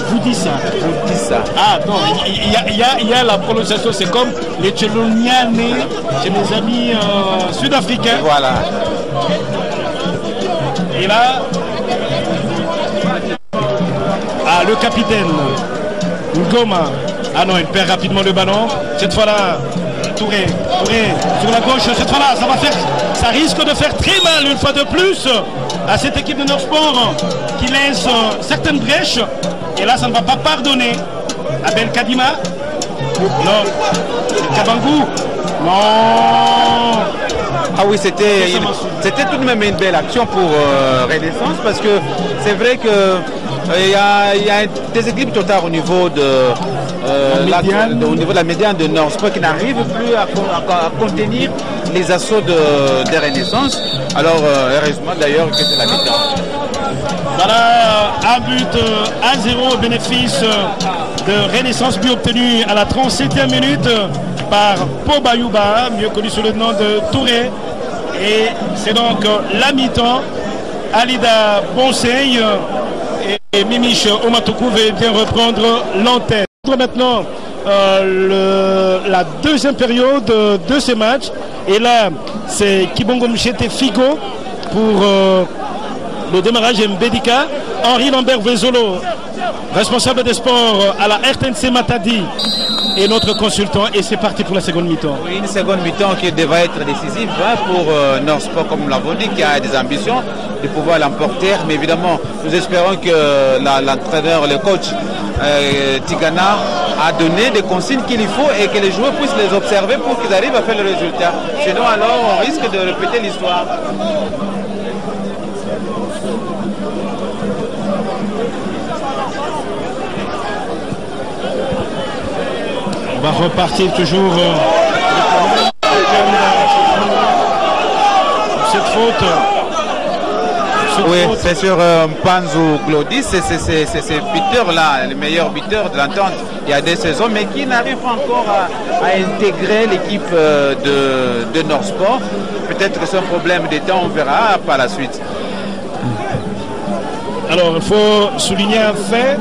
Foudissa. Ah non, il y a la prononciation, c'est comme les Tchelonianes chez mes amis sud-africains. Voilà. Et là, ah, le capitaine Ngoma. Ah non, il perd rapidement le ballon. Cette fois-là, Touré sur la gauche. Cette fois-là, ça risque de faire très mal une fois de plus à cette équipe de Norsport qui laisse certaines brèches. Et là, ça ne va pas pardonner. Abel Kadima. Non. Kabangou. Non. Ah oui, c'était tout de même une belle action pour Renaissance, parce que c'est vrai que il y a des équipes totales au niveau de la médiane de Norsport qui n'arrivent plus à contenir les assauts de Renaissance. Alors heureusement d'ailleurs que c'est la mi-temps. Voilà un but 1-0 au bénéfice de Renaissance, but obtenu à la 37e minute par Pobayuba, mieux connu sous le nom de Touré. Et c'est donc la mi-temps. Alida Bonseil et Mimiche Omatuku veut bien reprendre l'antenne. Maintenant la deuxième période de ce match. Et là, c'est Kibongo Mchete Figo pour le démarrage Mbedika. Henri Lambert Vezolo, responsable des sports à la RTNC Matadi, et notre consultant. Et c'est parti pour la seconde mi-temps. Oui, une seconde mi-temps qui devrait être décisive pour Norsport, comme nous l'avons dit, qui a des ambitions de pouvoir l'emporter. Mais évidemment, nous espérons que l'entraîneur, le coach Tigana a donné des consignes qu'il faut et que les joueurs puissent les observer pour qu'ils arrivent à faire le résultat. Sinon, alors, on risque de répéter l'histoire. On va repartir toujours cette faute. Oui, c'est sur Mpanzu Glodis, c'est ce buteur-là, le meilleur buteur de l'entente il y a des saisons, mais qui n'arrive pas encore à intégrer l'équipe de Norsport. Peut-être que c'est un problème de temps, on verra par la suite. Alors, il faut souligner un fait.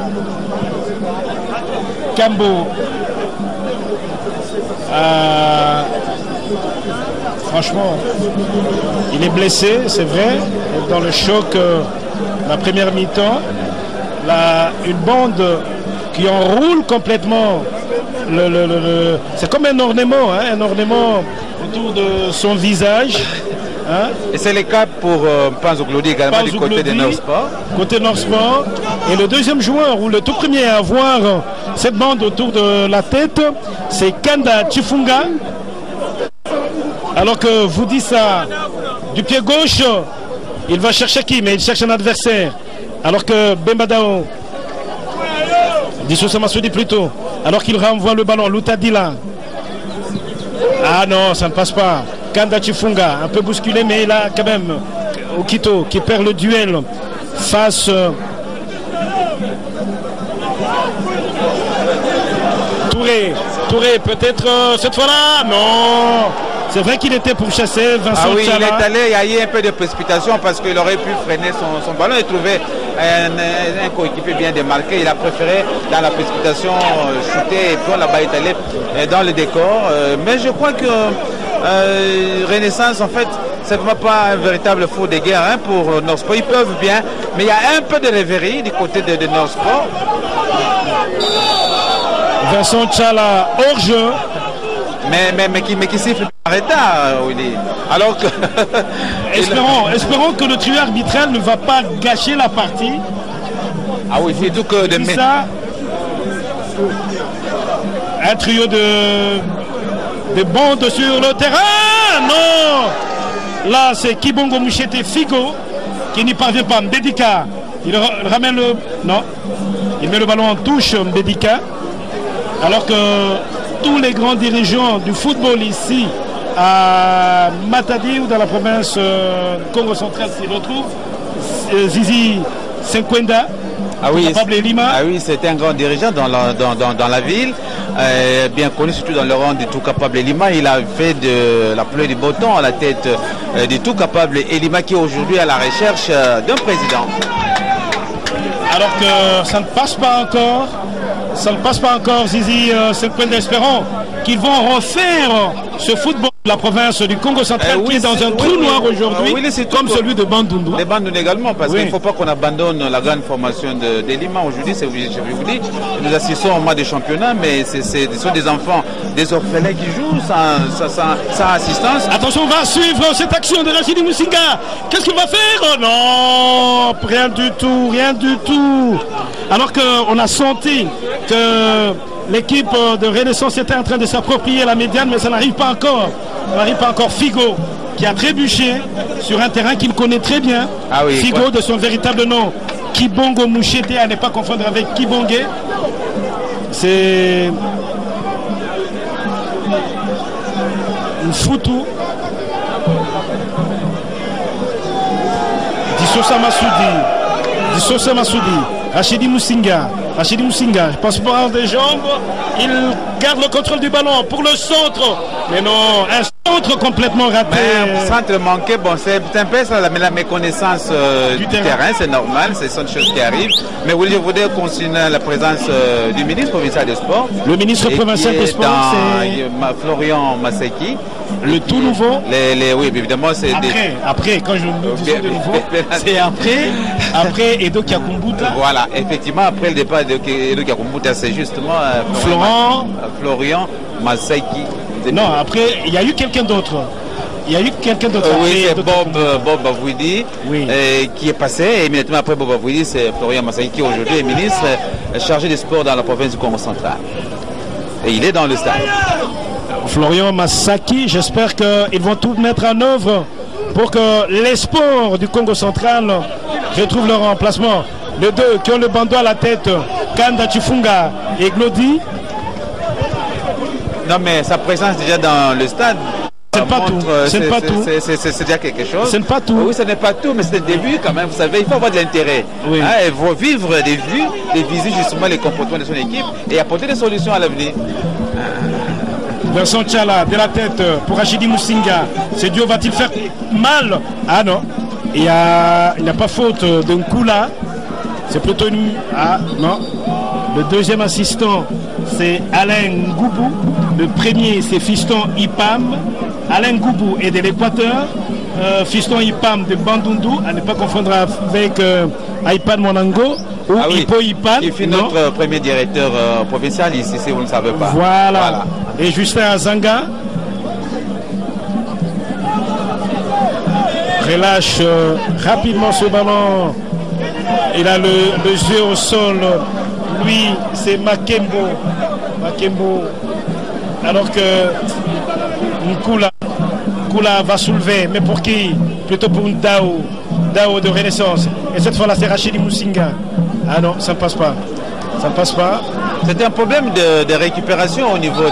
Cambo. Franchement, il est blessé, c'est vrai, dans le choc la première mi-temps. Une bande qui enroule complètement c'est comme un ornement, hein, un ornement autour de son visage. Hein. Et c'est le cas pour Panzo Glody également du côté de Nord Sport. Côté Nord Sport. Et le deuxième joueur, ou le tout premier à avoir cette bande autour de la tête, c'est Kanda Chifunga. Alors que vous dites ça, du pied gauche, il va chercher qui? Mais il cherche un adversaire. Alors que Bembadao, Dissoussa Massoudi plutôt, alors qu'il renvoie le ballon, Loutadila. Ah non, ça ne passe pas. Kanda Chifunga, un peu bousculé, mais il a quand même Okito qui perd le duel face Touré peut-être cette fois-là. Non, c'est vrai qu'il était pour chasser Vincent oui, Tchala. Il est allé, il y a eu un peu de précipitation parce qu'il aurait pu freiner son ballon et trouver un coéquipier bien démarqué. Il a préféré dans la précipitation chuter et puis là-bas est allé dans le décor. Mais je crois que Renaissance, en fait, c'est vraiment pas un véritable faux de guerre hein, pour Nord Sport. Ils peuvent bien, mais il y a un peu de rêverie du côté de Nord Sport. Vincent Tchala hors jeu. Mais qui siffle par retard, Willy. Alors que. espérons que le trio arbitral ne va pas gâcher la partie. Ah oui, c'est tout que de ça. Un trio de bandes sur le terrain. Non. Là, c'est Kibongo Mouchete Figo qui n'y parvient pas. Mbedika. Il ramène le. Non. Il met le ballon en touche, Mbedika. Alors que tous les grands dirigeants du football ici à Matadi ou dans la province Congo central s'y retrouvent. Zizi Senkwenda, c'était un grand dirigeant dans la ville, bien connu surtout dans le rang du tout capable Lima. Il a fait de la pluie du beau temps à la tête du tout capable Lima qui est aujourd'hui à la recherche d'un président. Alors que ça ne passe pas encore. Ça ne passe pas encore, Zizi Senkwenda. Espérons qu'ils vont refaire ce football de la province du Congo central qui est dans un trou noir aujourd'hui, comme celui de Bandundu. Les Bandundu également, parce qu'il ne faut pas qu'on abandonne la grande formation de Lima. Aujourd'hui, je vais vous dire, nous assistons au mois de championnat, mais ce sont des enfants, des orphelins qui jouent sans assistance. Attention, on va suivre cette action de Rachidi Moussinga. Qu'est-ce qu'il va faire? Oh non, rien du tout, rien du tout. Alors qu'on a senti que l'équipe de Renaissance était en train de s'approprier la médiane, mais ça n'arrive pas encore. Ça n'arrive pas encore. Figo qui a trébuché sur un terrain qu'il connaît très bien. Ah oui, Figo de son véritable nom, Kibongo Mouchete, à ne pas confondre avec Kibonge. C'est une foutou. Dissosa Massoudi. Rachidi Moussinga, je passe par des jambes, il garde le contrôle du ballon pour le centre, mais non, un centre complètement raté. Mais un centre manqué, bon, c'est un peu ça, la méconnaissance du terrain, c'est normal, c'est une chose qui arrive. Mais oui, je voudrais continuer la présence du ministre provincial des Sports. Le ministre provincial des Sports, c'est Florian Maseki. Le tout nouveau. Oui, évidemment, c'est après, quand je me dis de nouveau, c'est après Edo Kakumbuta. Voilà, effectivement, après le départ d'Edo Kakumbuta, c'est justement Florian Maseki. Non, après, il y a eu quelqu'un d'autre. Oui, c'est Bob Bavouidi qui est passé. Et immédiatement après Bob Bavouidi, c'est Florian Maseki qui aujourd'hui est ministre chargé des sports dans la province du Congo central. Et il est dans le stade. Florian Masaki, j'espère qu'ils vont tout mettre en œuvre pour que les sports du Congo central retrouvent leur emplacement. Les deux qui ont le bandeau à la tête, Kanda Chifunga et Glody. Non, mais sa présence déjà dans le stade. C'est pas tout. C'est déjà quelque chose. Ce n'est pas tout. Oui, ce n'est pas tout, mais c'est le début quand même. Vous savez, il faut avoir de l'intérêt. Oui. Hein, il faut vivre des vues, et viser justement les comportements de son équipe et apporter des solutions à l'avenir. Vincent Tchala de la tête pour Rachidi Moussinga. C'est Dieu, va-t-il faire mal? Ah non. Il n'y a pas faute d'un coup là. C'est plutôt une. Ah non. Le deuxième assistant, c'est Alain Ngoubou. Le premier, c'est Fiston Ipam. Alain Ngoubou est de l'Équateur. Fiston Ipam de Bandundu, à ne pas confondre avec Aipan Monango ou Ipo Ipan. Il fut notre premier directeur provincial ici, si vous ne savez pas. Voilà. Et Justin Azanga relâche rapidement ce ballon. Il a le jeu au sol. Lui, c'est Makembo. Alors que Nkula va soulever. Mais pour qui? Plutôt pour Ndao. Ndao de Renaissance. Et cette fois-là, c'est Rachidi Moussinga. Ah non, ça ne passe pas. Ça ne passe pas. C'est un problème de récupération au niveau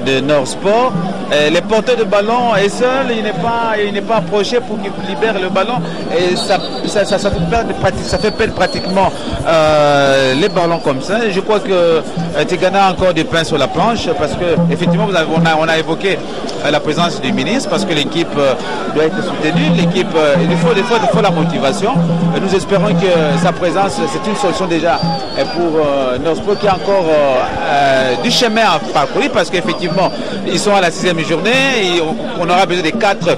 de Nord Sport. Les porteurs de ballon est seul, il n'est pas approché pour qu'il libère le ballon et ça fait perdre pratiquement les ballons comme ça. Et je crois que Tigana a encore des pains sur la planche parce que effectivement on a évoqué la présence du ministre parce que l'équipe doit être soutenue, l'équipe il faut la motivation. Et nous espérons que sa présence c'est une solution déjà pour Nord Sport qui a encore du chemin à parcourir parce qu'effectivement ils sont à la 6e journée et on aura besoin des 4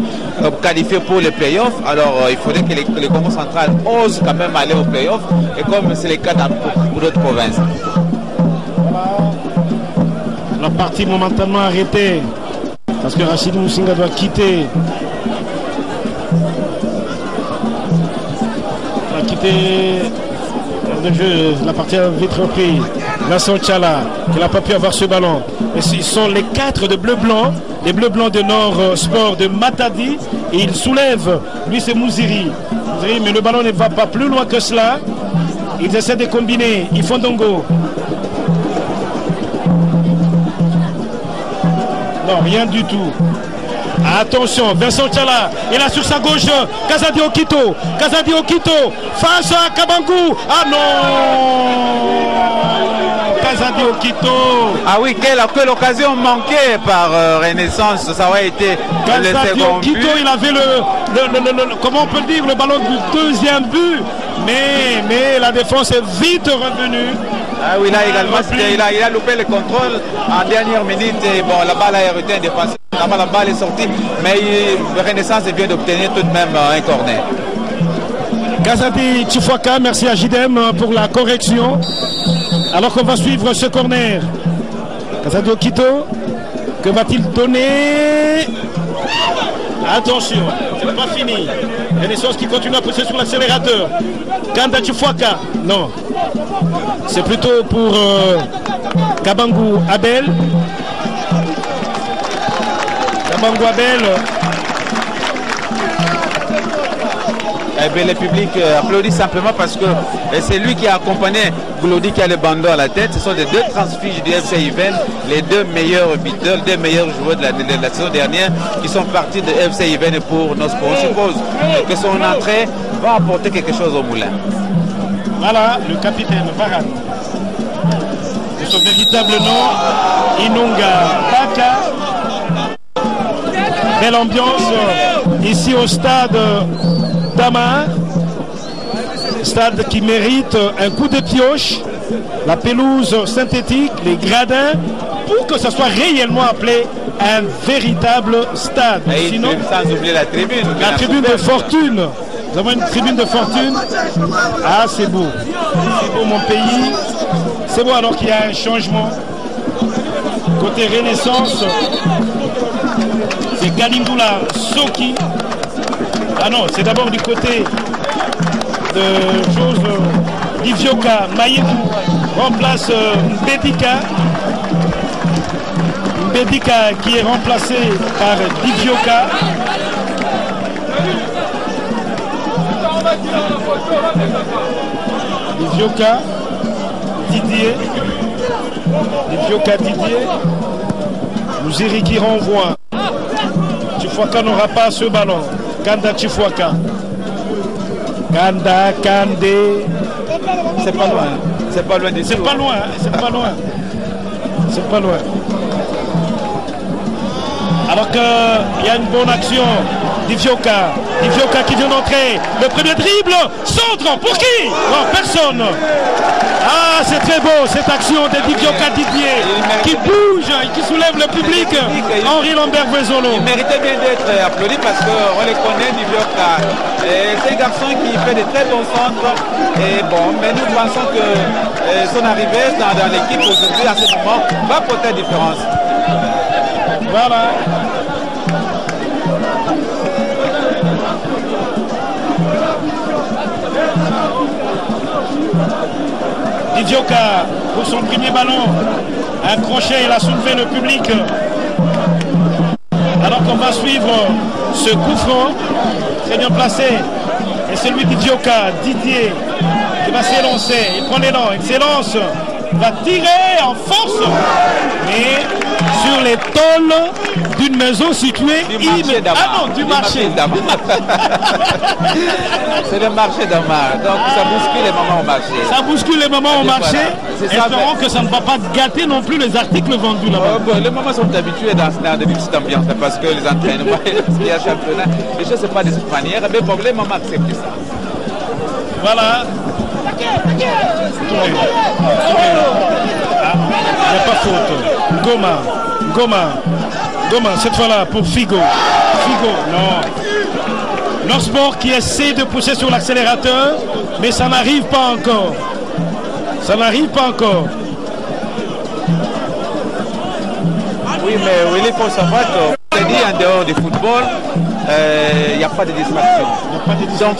qualifiés pour les playoffs. Alors il faudrait que les Congo central osent quand même aller aux playoffs et comme c'est le cas pour d'autres provinces. La partie momentanément arrêtée parce que Rachid Moussinga doit quitter. Le jeu, la partie a vite repris. Vincent Tchala qui n'a pas pu avoir ce ballon. Et ils sont les 4 de bleu-blanc, les bleus-blancs de Nord Sport de Matadi. Et il soulève, lui c'est Mouziri. Mais le ballon ne va pas plus loin que cela. Ils essaient de combiner. Ils font Dongo. Non, rien du tout. Attention, Vincent Tchala, il a sur sa gauche Kazadi Okito face à Kabangou. Ah non, Kazadi Okito. Ah oui, quelle occasion manquée par Renaissance, ça aurait été Kazadi le second Okito, but. Il avait comment on peut dire, le ballon du deuxième but, mais la défense est vite revenue. Ah oui, là également, il a loupé le contrôle en dernière minute et bon, la balle a été un défenseur. La balle est sortie, mais Renaissance vient d'obtenir tout de même un corner. Kazadi Tchifwaka, merci à JDM pour la correction. Alors qu'on va suivre ce corner. Kazadi Okito, que va-t-il donner? Attention, c'est pas fini. Renaissance qui continue à pousser sur l'accélérateur. Kanda Tchifwaka, non. C'est plutôt pour Kabangou Abel. Kabangou Abel. Eh bien, le public applaudit simplement parce que c'est lui qui a accompagné Goulodi qui a le bandeau à la tête. Ce sont les 2 transfuges du FC Yven, les 2 meilleurs buteurs, 2 meilleurs joueurs de la saison dernière qui sont partis de FC Yven pour nos sports. On suppose que son entrée va apporter quelque chose au moulin. Voilà, le capitaine Varane. De son véritable nom, Inunga Baka. Belle ambiance ici au stade d'Amar. Stade qui mérite un coup de pioche. La pelouse synthétique, les gradins, pour que ça soit réellement appelé un véritable stade. Et sinon, sans oublier la tribune. La tribune de fortune. Nous avons une tribune de fortune. Ah, c'est beau. C'est beau, mon pays. C'est beau alors qu'il y a un changement. Côté Renaissance, c'est Galindula Soki. Ah non, c'est d'abord du côté de chose Livioka Maïdou remplace Mbedika. Mbedika qui est remplacé par Livioka. Livioka Didier. Livioka Didier. Mouziri qui renvoie. Tchifwaka n'aura pas ce ballon. Kanda Tchifwaka. Kanda, Kandé. C'est pas loin. C'est pas loin d'ici. C'est pas loin. C'est pas loin. C'est pas loin. Alors qu'il y a une bonne action. Divioka qui vient d'entrer. Le premier dribble. Centre pour qui? Non, personne. Ah, c'est très beau cette action de Divioka Didier qui bouge et qui soulève le public. Henri Lambert Voisolo. Il méritait bien d'être applaudi parce qu'on les connaît, Divioka. C'est un garçon qui fait de très bons centres. Et bon, mais nous pensons que son arrivée dans l'équipe aujourd'hui, à ce moment, va porter la différence. Voilà. Divioka pour son premier ballon. Un crochet, il a soulevé le public. Alors qu'on va suivre ce coup franc. Très bien placé. Et celui d'Idioka, Didier, qui va s'élancer. Il prend l'élan, il s'élance. Il va tirer en force. Mais sur les tôles d'une maison située du marché d'Amar. C'est le marché d'Amar. Donc ça bouscule les moments au marché. Ça bouscule les moments au marché. Voilà. Espérons que ça ne va pas gâter non plus les articles vendus là-bas. Les moments sont habitués dans cette ambiance parce que les entraînements, ce qu'il y a championnat, les choses ne sont pas de cette manière. Mais bon, les moments acceptent ça. Voilà. Il n'y a pas faute. Goma, cette fois-là pour Figo. Non. Norsport qui essaie de pousser sur l'accélérateur, mais ça n'arrive pas encore. Oui, mais il faut savoir que c'est dit en dehors du football, il n'y a pas de distraction. Donc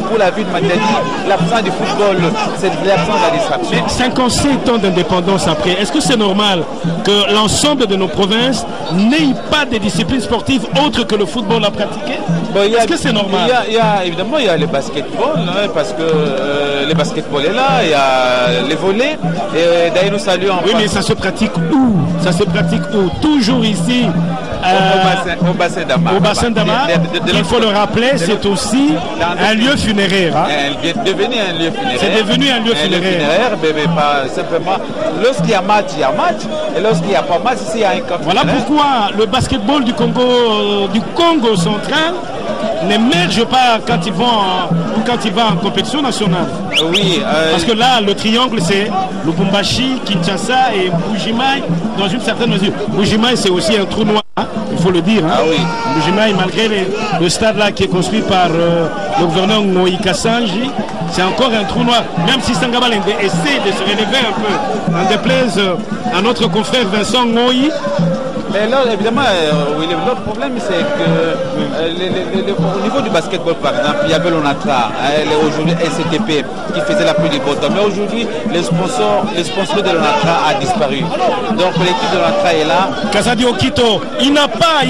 pour la vie de Matadi, l'absence du football, c'est l'absence de la distraction. Mais 57 ans d'indépendance après, est-ce que c'est normal que l'ensemble de nos provinces n'aient pas de disciplines sportives autres que le football à pratiquer? Est-ce que c'est normal? Évidemment, il y a le basketball, hein, parce que le basketball est là, il y a les volets. Et d'ailleurs, nous saluons. Oui, mais ça se pratique où? Toujours ici. Au bassin d'Amar. Au bassin d'Amar, il faut le rappeler, c'est aussi un lieu funéraire. Hein? C'est devenu un lieu funéraire. C'est devenu un lieu funéraire. Mais pas simplement. Lorsqu'il y a match, il y a match. Et lorsqu'il n'y a pas match, ici, il y a un camp. Voilà pourquoi le basketball du Congo central n'émerge pas quand il va en compétition nationale. Oui. Parce que là, le triangle, c'est Lubumbashi, Kinshasa et Mbuji-Mayi dans une certaine mesure. Mbuji-Mayi, c'est aussi un trou noir, hein, il faut le dire. Hein. Ah oui. Mbuji-Mayi, malgré le stade là qui est construit par le gouverneur Moïka Sanji, c'est encore un trou noir. Même si Sangabalende essaie de se relever un peu, en déplaise à notre confrère Vincent Ngoyi. Mais là, évidemment, l'autre problème, c'est que au niveau du basketball, par exemple, il y avait l'ONATRA, aujourd'hui SCTP, qui faisait la pluie du beau temps. Mais aujourd'hui, les sponsors de l'ONATRA a disparu. Donc l'équipe de l'ONATRA est là. Kazadi Okito, il n'a pas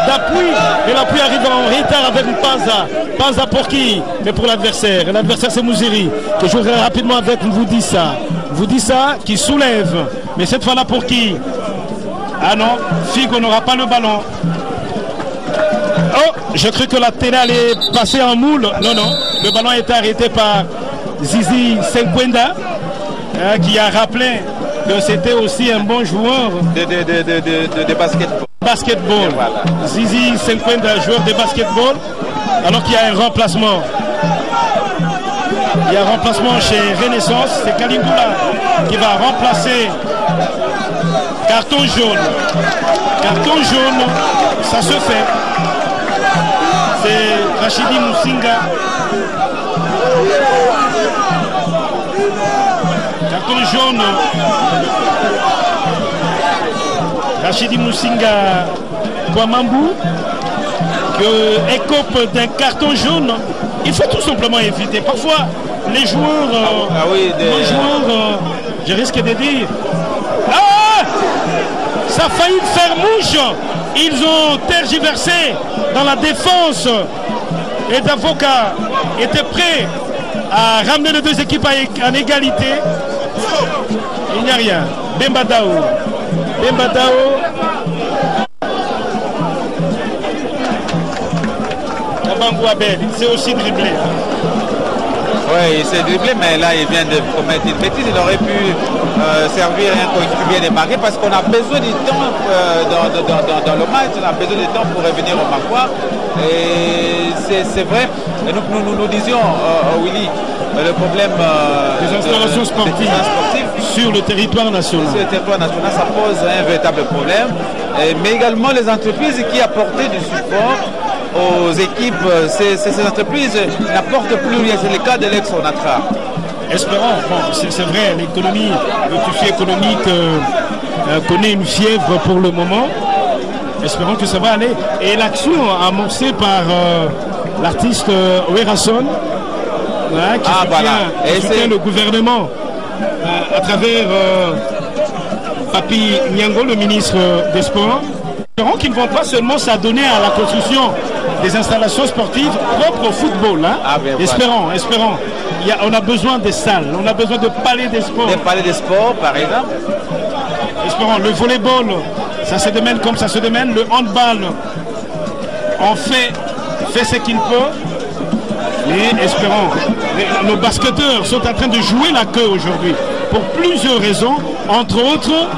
d'appui. Et l'appui arrive en retard avec Panza. Panza pour qui? Mais pour l'adversaire. L'adversaire, c'est Mouziri, que je jouerai rapidement avec Voudissa, qui soulève. Mais cette fois-là, pour qui? Ah non, Figo n'aura pas le ballon. Oh, j'ai cru que la télé allait passer en moule. Non, le ballon a été arrêté par Zizi Senkwenda, qui a rappelé que c'était aussi un bon joueur de basketball. Voilà. Zizi Senkwenda, joueur de basketball, alors qu'il y a un remplacement. Il y a un remplacement chez Renaissance, c'est Kalingula qui va remplacer. Carton jaune, ça se fait. C'est Rachidi Moussinga. Carton jaune. Rachidi Moussinga Kwamambou, que écope d'un carton jaune. Il faut tout simplement éviter. Parfois, les joueurs, je risque de dire. Ça a failli faire mouche. Ils ont tergiversé dans la défense. Et Davoka était prêt à ramener les deux équipes en égalité. Il n'y a rien. Bembadao. Kabangou Abel, il s'est aussi dribblé. Oui, il s'est dribblé, mais là, il vient de commettre une bêtise. Il aurait pu servir un coéquipier démarqué parce qu'on a besoin du temps dans le match. On a besoin du temps pour revenir au Maroc. Et c'est vrai. Et nous disions, Willy, le problème des installations sportives sur le territoire national. Sur le territoire national, ça pose un véritable problème. Mais également les entreprises qui apportaient du support aux équipes, ces entreprises n'apportent plus rien. C'est le cas de l'ex-Onatra. Espérons, bon, c'est vrai, l'économie, le tissu économique connaît une fièvre pour le moment. Espérons que ça va aller. Et l'action amorcée par l'artiste Werason, qui soutient le gouvernement à travers Papi Nyango, le ministre des Sports. Espérons qu'ils ne vont pas seulement s'adonner à la construction des installations sportives propres au football. Hein. Espérons. On a besoin des salles, on a besoin de palais des sports. Des palais des sports, par exemple. Espérons. Le volleyball, ça se démène comme ça se démène. Le handball, on fait ce qu'il peut. Mais espérons. Nos basketteurs sont en train de jouer la queue aujourd'hui pour plusieurs raisons, entre autres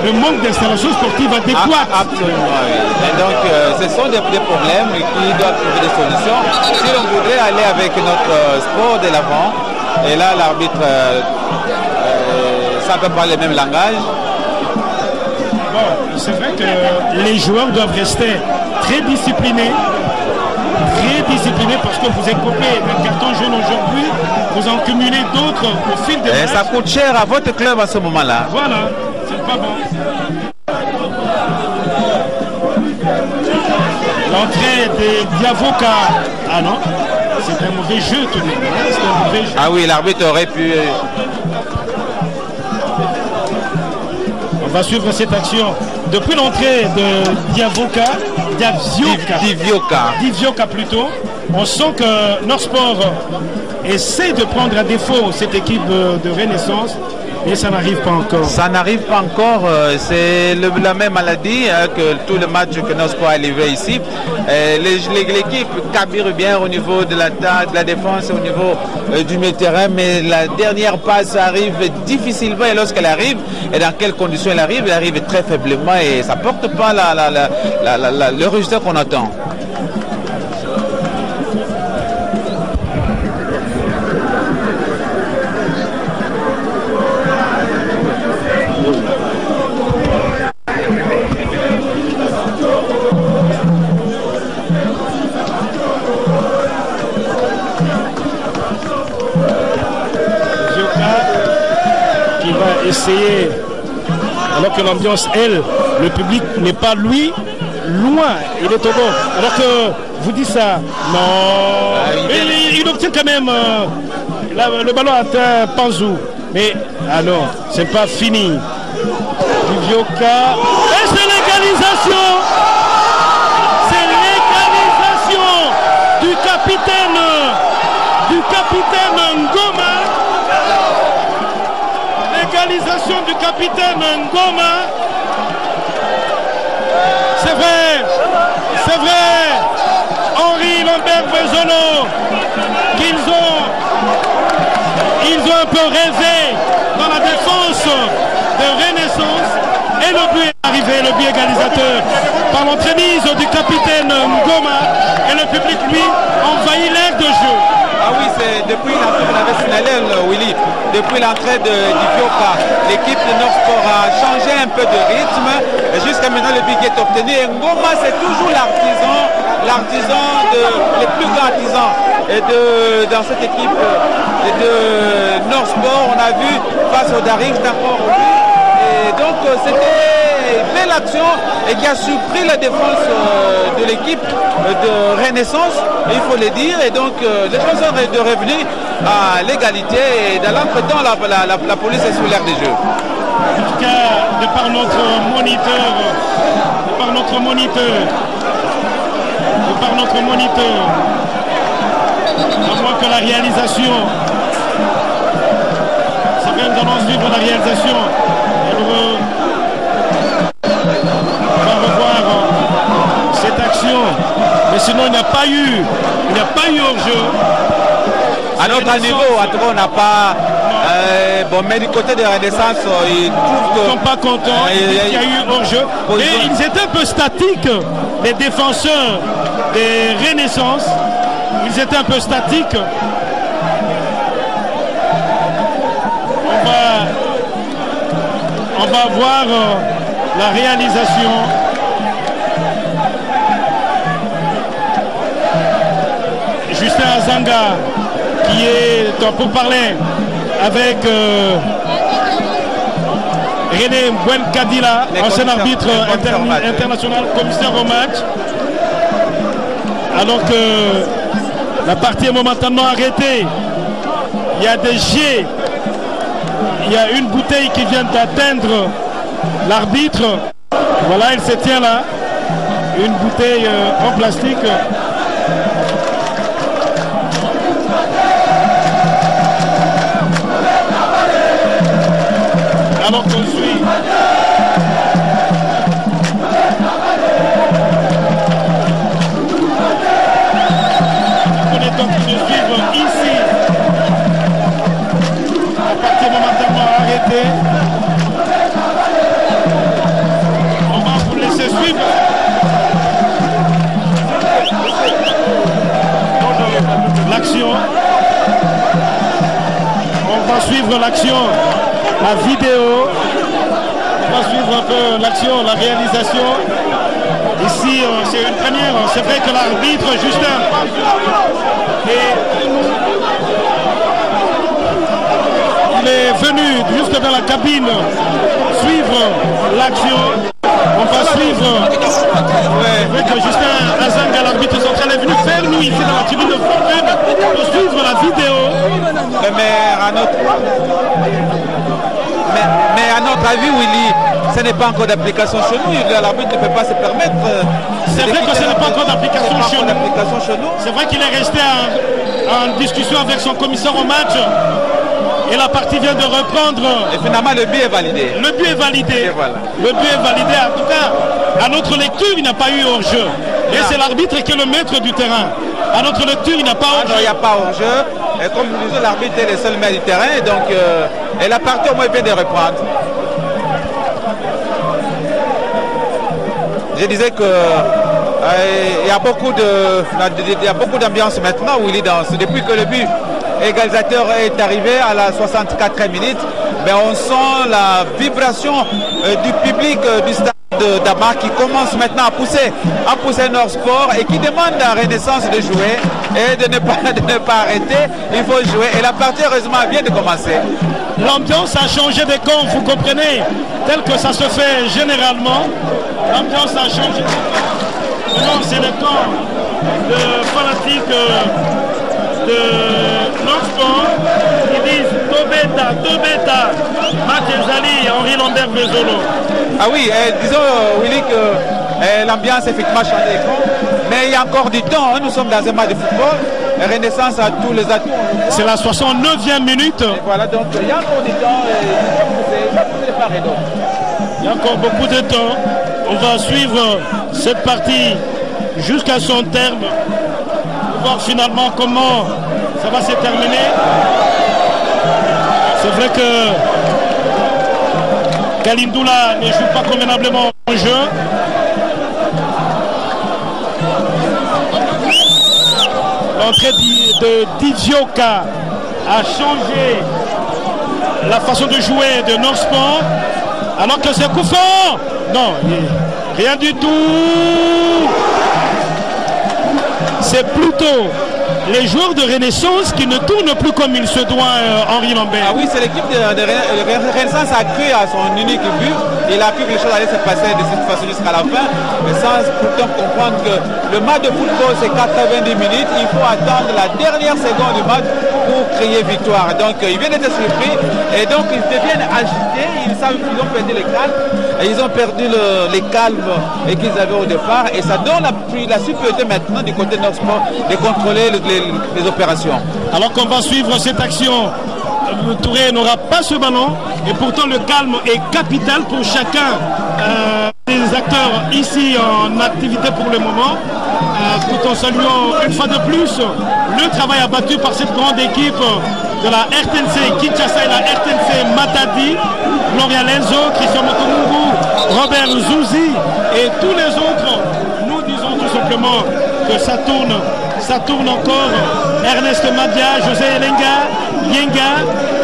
le manque d'installations sportives adéquates. Absolument, oui. Et donc ce sont des problèmes qui doivent trouver des solutions. Si on voudrait aller avec notre sport de l'avant, et là l'arbitre, ça ne peut pas le même langage. Bon, c'est vrai que les joueurs doivent rester très disciplinés parce que vous êtes coupé d'un carton jaune aujourd'hui, vous en cumulez d'autres au fil des matchs. Ça coûte cher à votre club à ce moment-là. Voilà, c'est pas bon. L'entrée de Diavoka. Ah non, c'est un mauvais jeu tout de même. C'est un mauvais jeu. Ah oui, l'arbitre aurait pu... On va suivre cette action. Depuis l'entrée de Divioka plutôt, on sent que Norsport essaie de prendre à défaut cette équipe de Renaissance, mais ça n'arrive pas encore. Ça n'arrive pas encore, c'est la même maladie que tout le match que Norsport a livré ici. L'équipe cabire bien au niveau de la défense, au niveau du milieu de terrain, mais la dernière passe arrive difficilement, et lorsqu'elle arrive, et dans quelles conditions elle arrive très faiblement, et ça ne porte pas le résultat qu'on attend. Essayer, alors que l'ambiance, le public n'est pas lui, loin, il est au bord. Alors que vous dites ça, non, il obtient quand même, le ballon atteint Panzou, mais ah non, c'est pas fini. Divioka, et c'est l'égalisation, du capitaine Ngoma. L'égalisation du capitaine Ngoma. C'est vrai, Henri Lambert Bezono, ils ont un peu rêvé dans la défense de Renaissance, et le but est arrivé, le but égalisateur par l'entremise du capitaine Ngoma, et le public lui envahit l'aire de jeu. Ah oui, c'est depuis l'entrée, vous l'avez signalé, Willy, depuis l'entrée de Divioka, l'équipe de Norsport a changé un peu de rythme. Jusqu'à maintenant, le but est obtenu. Et Ngoma, c'est toujours l'artisan, les plus grands artisans. Et dans cette équipe de Norsport, on a vu face au Darix d'encore lui. Et donc, c'était une belle action et qui a surpris la défense de l'équipe de Renaissance, il faut le dire. Et donc, les choses sont de revenir à l'égalité. Et dans l'entretemps, la police est sous l'air des jeux. En tout cas, de par notre moniteur, à moins que la réalisation, c'est vrai, nous allons suivre la réalisation. On va revoir cette action, mais sinon il n'y a pas eu hors-jeu. À notre niveau, en tout cas, on n'a pas... bon, mais du côté de Renaissance, ils trouvent que... Ils ne sont pas contents, il y a eu hors-jeu. Et ils étaient un peu statiques, les défenseurs des Renaissance. Ils étaient un peu statiques. On va voir la réalisation. Justin Azanga qui est pour parler avec René Bouenkadila, ancien arbitre international, commissaire au match. Alors que la partie est momentanément arrêtée. Il y a des jets. Il y a une bouteille qui vient d'atteindre l'arbitre. Voilà, il se tient là. Une bouteille en plastique. Alors qu'on suit. On est en train de suivre ici. La partie momentanément arrêtée. On va vous laisser suivre. L'action. On va suivre l'action. La vidéo, on va suivre un peu l'action, la réalisation. Ici, c'est une première. C'est vrai que l'arbitre, Justin, il est venu juste dans la cabine suivre l'action. On va suivre. C'est vrai que Justin Azanga, l'arbitre central, est venu faire nous ici dans la tribune de Fontaine pour suivre la vidéo. Mais à notre avis, Willy, ce n'est pas encore d'application chez nous. L'arbitre ne peut pas se permettre. C'est vrai que ce n'est pas encore d'application chez nous. C'est vrai qu'il est resté en discussion avec son commissaire au match. Et la partie vient de reprendre. Et finalement, le but est validé. Le but est validé. Et voilà. Le but est validé. En tout cas, à notre lecture, il n'y a pas eu hors-jeu. Et c'est l'arbitre qui est le maître du terrain. À notre lecture, il n'y a pas hors-jeu. Non, il n'y a pas hors-jeu. Et comme nous disons, l'arbitre est le seul maître du terrain. Donc, et la partie au moins vient de reprendre. Je disais que il y a beaucoup d'ambiance maintenant où il est dans. Depuis que le but égalisateur est arrivé à la 64e minute, ben on sent la vibration du public du stade d'Ama qui commence maintenant à pousser Nord Sport et qui demande à Renaissance de jouer et de ne pas arrêter. Il faut jouer et la partie heureusement vient de commencer. L'ambiance a changé de camp, vous comprenez, tel que ça se fait généralement. L'ambiance a changé. Maintenant c'est le camp de fanatiques de Nord Sport qui disent Tobeta, Mathiezali, Henri Lambert Vezolo. Ah oui, disons Willy que l'ambiance effectivement a changé, mais il y a encore du temps, hein, nous sommes dans un match de football, Renaissance a tous les atouts. C'est la 69e minute. Et voilà, donc il y a encore du temps, il y a encore beaucoup de temps. On va suivre cette partie jusqu'à son terme. Voir finalement comment ça va se terminer. C'est vrai que Kalindoula ne joue pas convenablement au jeu. L'entrée de Didioka a changé la façon de jouer de Nord Sport. Alors que c'est coup franc. Non, rien du tout. C'est plutôt les joueurs de Renaissance qui ne tournent plus comme il se doit, Henri Lambert. Ah oui, c'est l'équipe de Renaissance a cru à son unique but. Il a cru que les choses allaient se passer de cette façon jusqu'à la fin. Mais sans pourtant comprendre que le match de football, c'est 90 minutes. Il faut attendre la dernière seconde du match pour crier victoire. Donc, ils viennent d'être surpris. Et donc, ils deviennent agités. Ils savent qu'ils ont perdu les calmes. Et ils ont perdu les calmes qu'ils avaient au départ. Et ça donne la supériorité maintenant du côté de Nord Sport de contrôler les opérations. Alors qu'on va suivre cette action Touré n'aura pas ce ballon et pourtant le calme est capital pour chacun des acteurs ici en activité pour le moment, tout en saluant une fois de plus le travail abattu par cette grande équipe de la RTNC Kinshasa et la RTNC Matadi, Gloria Lenzo, Christian Motomungu, Robert Zouzi et tous les autres. Nous disons tout simplement que ça tourne encore. Ernest Madia, José Yenga,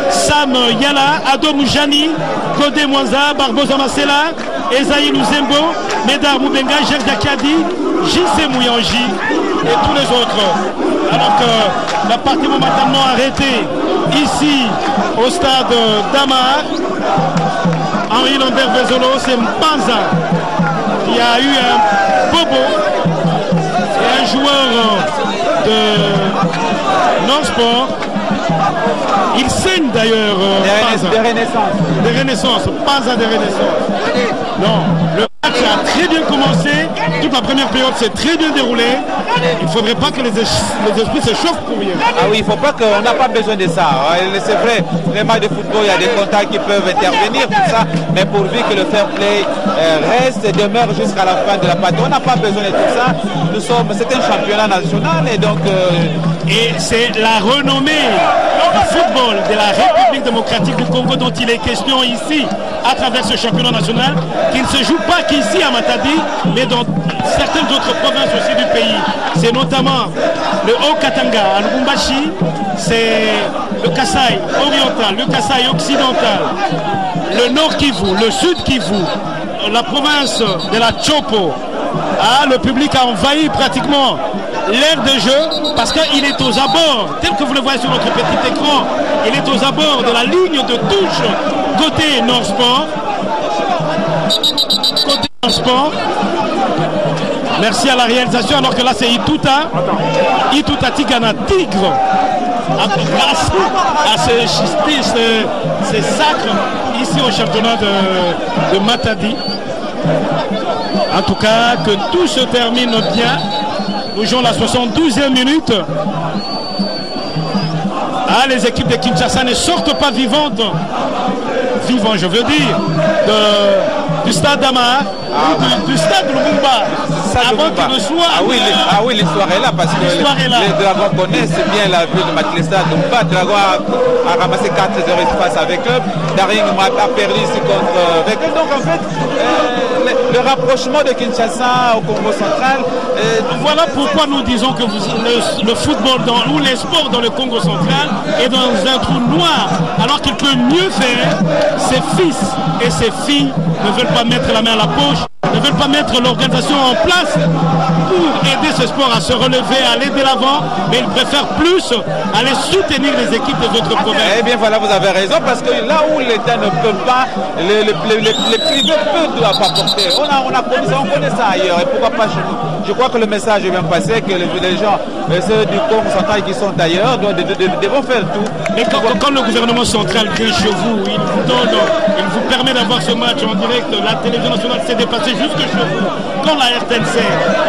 Sam Yala, Ado Moujani, Kodé Mwanza, Barbosa Masela, Esaïe Luzembo, Médar Moubenga, Jacques Dakiadi, JC Mouyanji et tous les autres. Alors que la partie momentanément arrêtée ici au stade d'Amar, Henri Lambert Vezolo, c'est Mpanza qui a eu un bobo et un joueur de non-sport. Il saigne d'ailleurs des renaissances, Panza des renaissances. Non, le match a très bien commencé, toute la première période s'est très bien déroulée. Il ne faudrait pas que les esprits se chauffent pour rien. Ah oui, il faut pas qu'on n'a pas besoin de ça. C'est vrai, les matchs de football, il y a des contacts qui peuvent intervenir, tout ça, mais pourvu que le fair play reste et demeure jusqu'à la fin de la partie. On n'a pas besoin de tout ça. C'est un championnat national et donc... Et c'est la renommée du football de la République démocratique du Congo dont il est question ici, à travers ce championnat national, qui ne se joue pas qu'ici à Matadi, mais dans certaines autres provinces aussi du pays. C'est notamment le Haut-Katanga à Lubumbashi, c'est le Kasaï oriental, le Kasaï occidental, le Nord Kivu, le Sud Kivu, la province de la Chopo. Ah, le public a envahi pratiquement l'aire de jeu parce qu'il est aux abords, tel que vous le voyez sur notre petit écran, il est aux abords de la ligne de touche côté Nord Sport. Côté Nord Sport. Merci à la réalisation, alors que là c'est Ituta Tigana Tigre. Grâce à ces sacres ici au championnat de Matadi. En tout cas, que tout se termine bien. Nous jouons la 72e minute. Ah, les équipes de Kinshasa ne sortent pas vivantes. Vivant, je veux dire, du stade d'Amar, du stade de Lumumba, avant que le soir... Ah oui, l'histoire est là, parce que les Dragons connaissent bien la ville de Matlesta. Lumumba, Dragon a ramassé 4-0 face avec eux. Daring a perdu ici contre avec eux. Donc en fait, le rapprochement de Kinshasa au Congo central... Voilà pourquoi nous disons que le football ou les sports dans le Congo central est dans un trou noir, alors qu'il peut mieux faire. Ses fils et ses filles ne veulent pas mettre la main à la poche, ne veulent pas mettre l'organisation en place pour aider ce sport à se relever, à aller de l'avant, mais ils préfèrent plus aller soutenir les équipes des autres provinces. Eh bien voilà, vous avez raison, parce que là où l'État ne peut pas, les privés peuvent apporter. On connaît ça ailleurs, et pourquoi pas chez nous. Je crois que le message est bien passé, que les gens, ceux du Congo central qui sont ailleurs, devront faire tout. Mais quand le gouvernement central vient chez vous, il vous permet d'avoir ce match en direct, la télévision nationale s'est dépassée jusque chez vous. Quand la RTNC,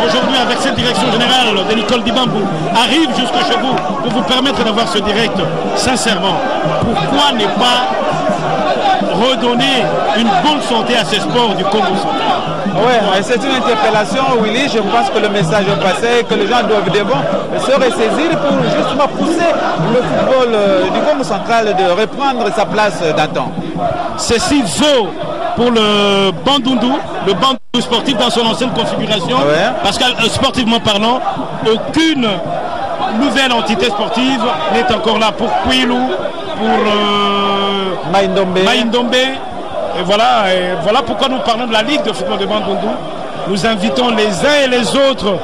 aujourd'hui avec cette direction générale de Nicole Dibambou, arrive jusque chez vous pour vous permettre d'avoir ce direct, sincèrement, pourquoi ne pas redonner une bonne santé à ces sports du Congo central? Oui, c'est une interpellation, Willy. Je pense que le message est passé, que les gens doivent se ressaisir pour justement pousser le football du Congo central de reprendre sa place d'antan. Ceci vaut pour le Bandundu, sportif dans son ancienne configuration, parce que sportivement parlant, aucune nouvelle entité sportive n'est encore là pour Kwilu, pour Maïndombe. Et voilà pourquoi nous parlons de la Ligue de football de Bandundu. Nous invitons les uns et les autres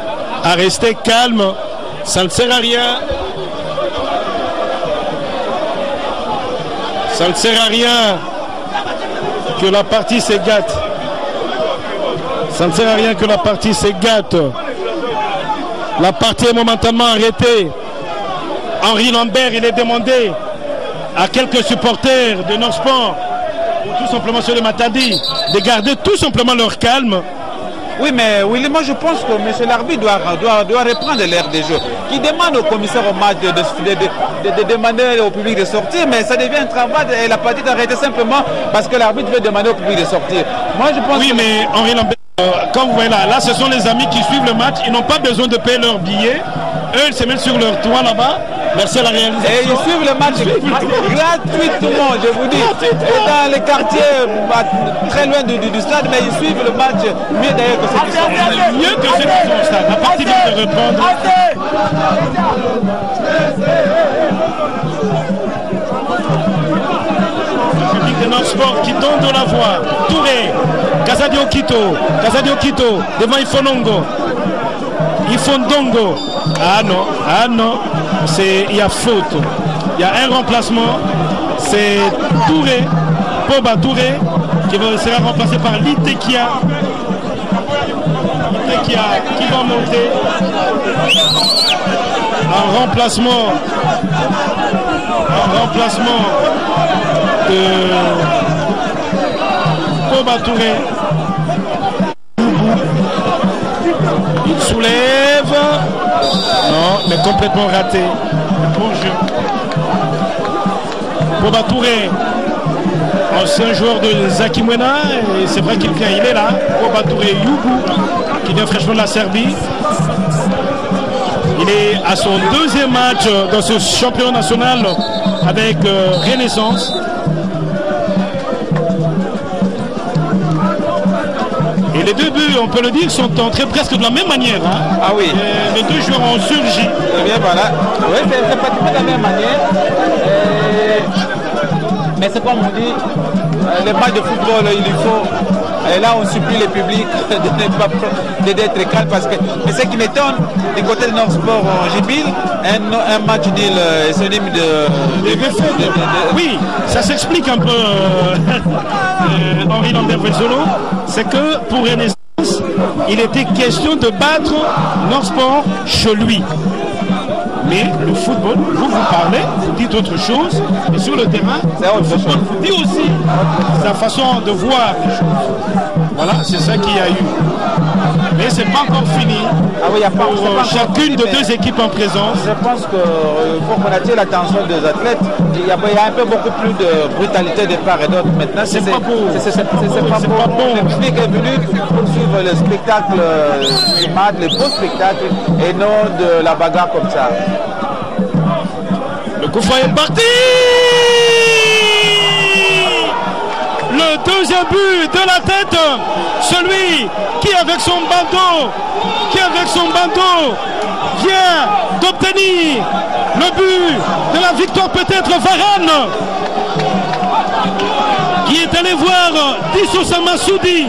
à rester calmes. Ça ne sert à rien. Ça ne sert à rien que la partie s'égate. Ça ne sert à rien que la partie s'égate. La partie est momentanément arrêtée. Henri Lambert, il est demandé à quelques supporters de Nord Sport, ou tout simplement ceux de Matadi, de garder tout simplement leur calme Oui, mais Willy, moi je pense que M. l'arbitre doit reprendre l'air des jeux. Qui demande au commissaire au match de demander au public de sortir, mais ça devient un travail et la partie d'arrêter simplement parce que l'arbitre veut demander au public de sortir. Moi je pense oui, mais Henri Lambert, quand vous voyez là, ce sont les amis qui suivent le match, ils n'ont pas besoin de payer leur billet. Eux, ils se mettent sur leur toit là-bas. Merci à la réalisation. Et ils suivent le match gratuitement, je vous dis. Et dans les quartiers très loin du stade, mais ils suivent le match mieux d'ailleurs que ceux qui sont mieux que ceux qui sont au stade. La partie vient de reprendre. Le public de notre sport qui donne de la voix. Touré, Casadio Quito, devant Ifonongo. Ifondongo. Ah non, il y a faute. Il y a un remplacement. C'est Touré, Poba Touré, qui sera remplacé par Litekia. Litekia qui va monter. Un remplacement de Poba Touré. Il soulève. Non, mais complètement raté. Bon jeu. Boba Touré, ancien joueur de Zakimwena, et c'est vrai qu'il vient, il est là. Boba Touré Yougou, qui vient fraîchement de la Serbie. Il est à son deuxième match dans ce championnat national avec Renaissance. Et les deux buts, on peut le dire, sont entrés presque de la même manière. Hein. Ah oui. Les deux joueurs ont surgi. Eh bien voilà. Oui, c'est pratiquement de la même manière. Mais c'est comme on dit, les matchs de football, il faut. Et là, on supplie le public d'être calme parce que. Mais ce qui m'étonne, du côté de Nord Sport, Jibile, un match nul synonyme oui, ça s'explique un peu, Henri Lambert Vezzolo. C'est que pour Renaissance, il était question de battre Nord Sport chez lui. Mais le football, vous parlez, vous dites autre chose, et sur le terrain, le football vous dit aussi sa façon de voir les choses. Voilà, c'est ça qu'il y a eu. Mais c'est pas encore fini. Ah oui, pour chacune de deux équipes en présence. Je pense qu'il faut qu'on attire l'attention des athlètes. Il y a un peu beaucoup plus de brutalité de part et d'autre. Maintenant, c'est pas beau. C'est pas bon. Le public est venu pour suivre le spectacle du match, les beaux spectacles, et non de la bagarre comme ça. Le coup franc est parti. Le deuxième but de la tête, celui qui avec son bandeau vient d'obtenir le but de la victoire, peut-être Varane, qui est allé voir Dissosa Massoudi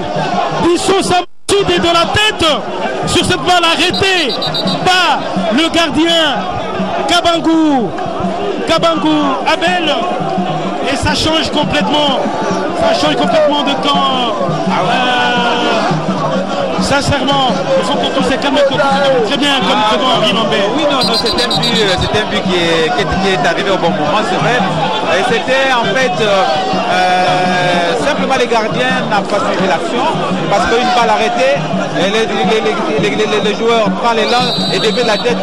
de la tête sur cette balle arrêtée par le gardien Kabangou Abel, et ça change complètement de camp. Sincèrement, il faut qu'on se calme très bien comme Henri Lambert. Oui, non, c'était un but qui est arrivé au bon moment, c'est vrai. Et c'était en fait simplement les gardiens n'ont pas suivi l'action parce qu'une balle arrêtée, et les joueurs prennent l'élan et dévient la tête,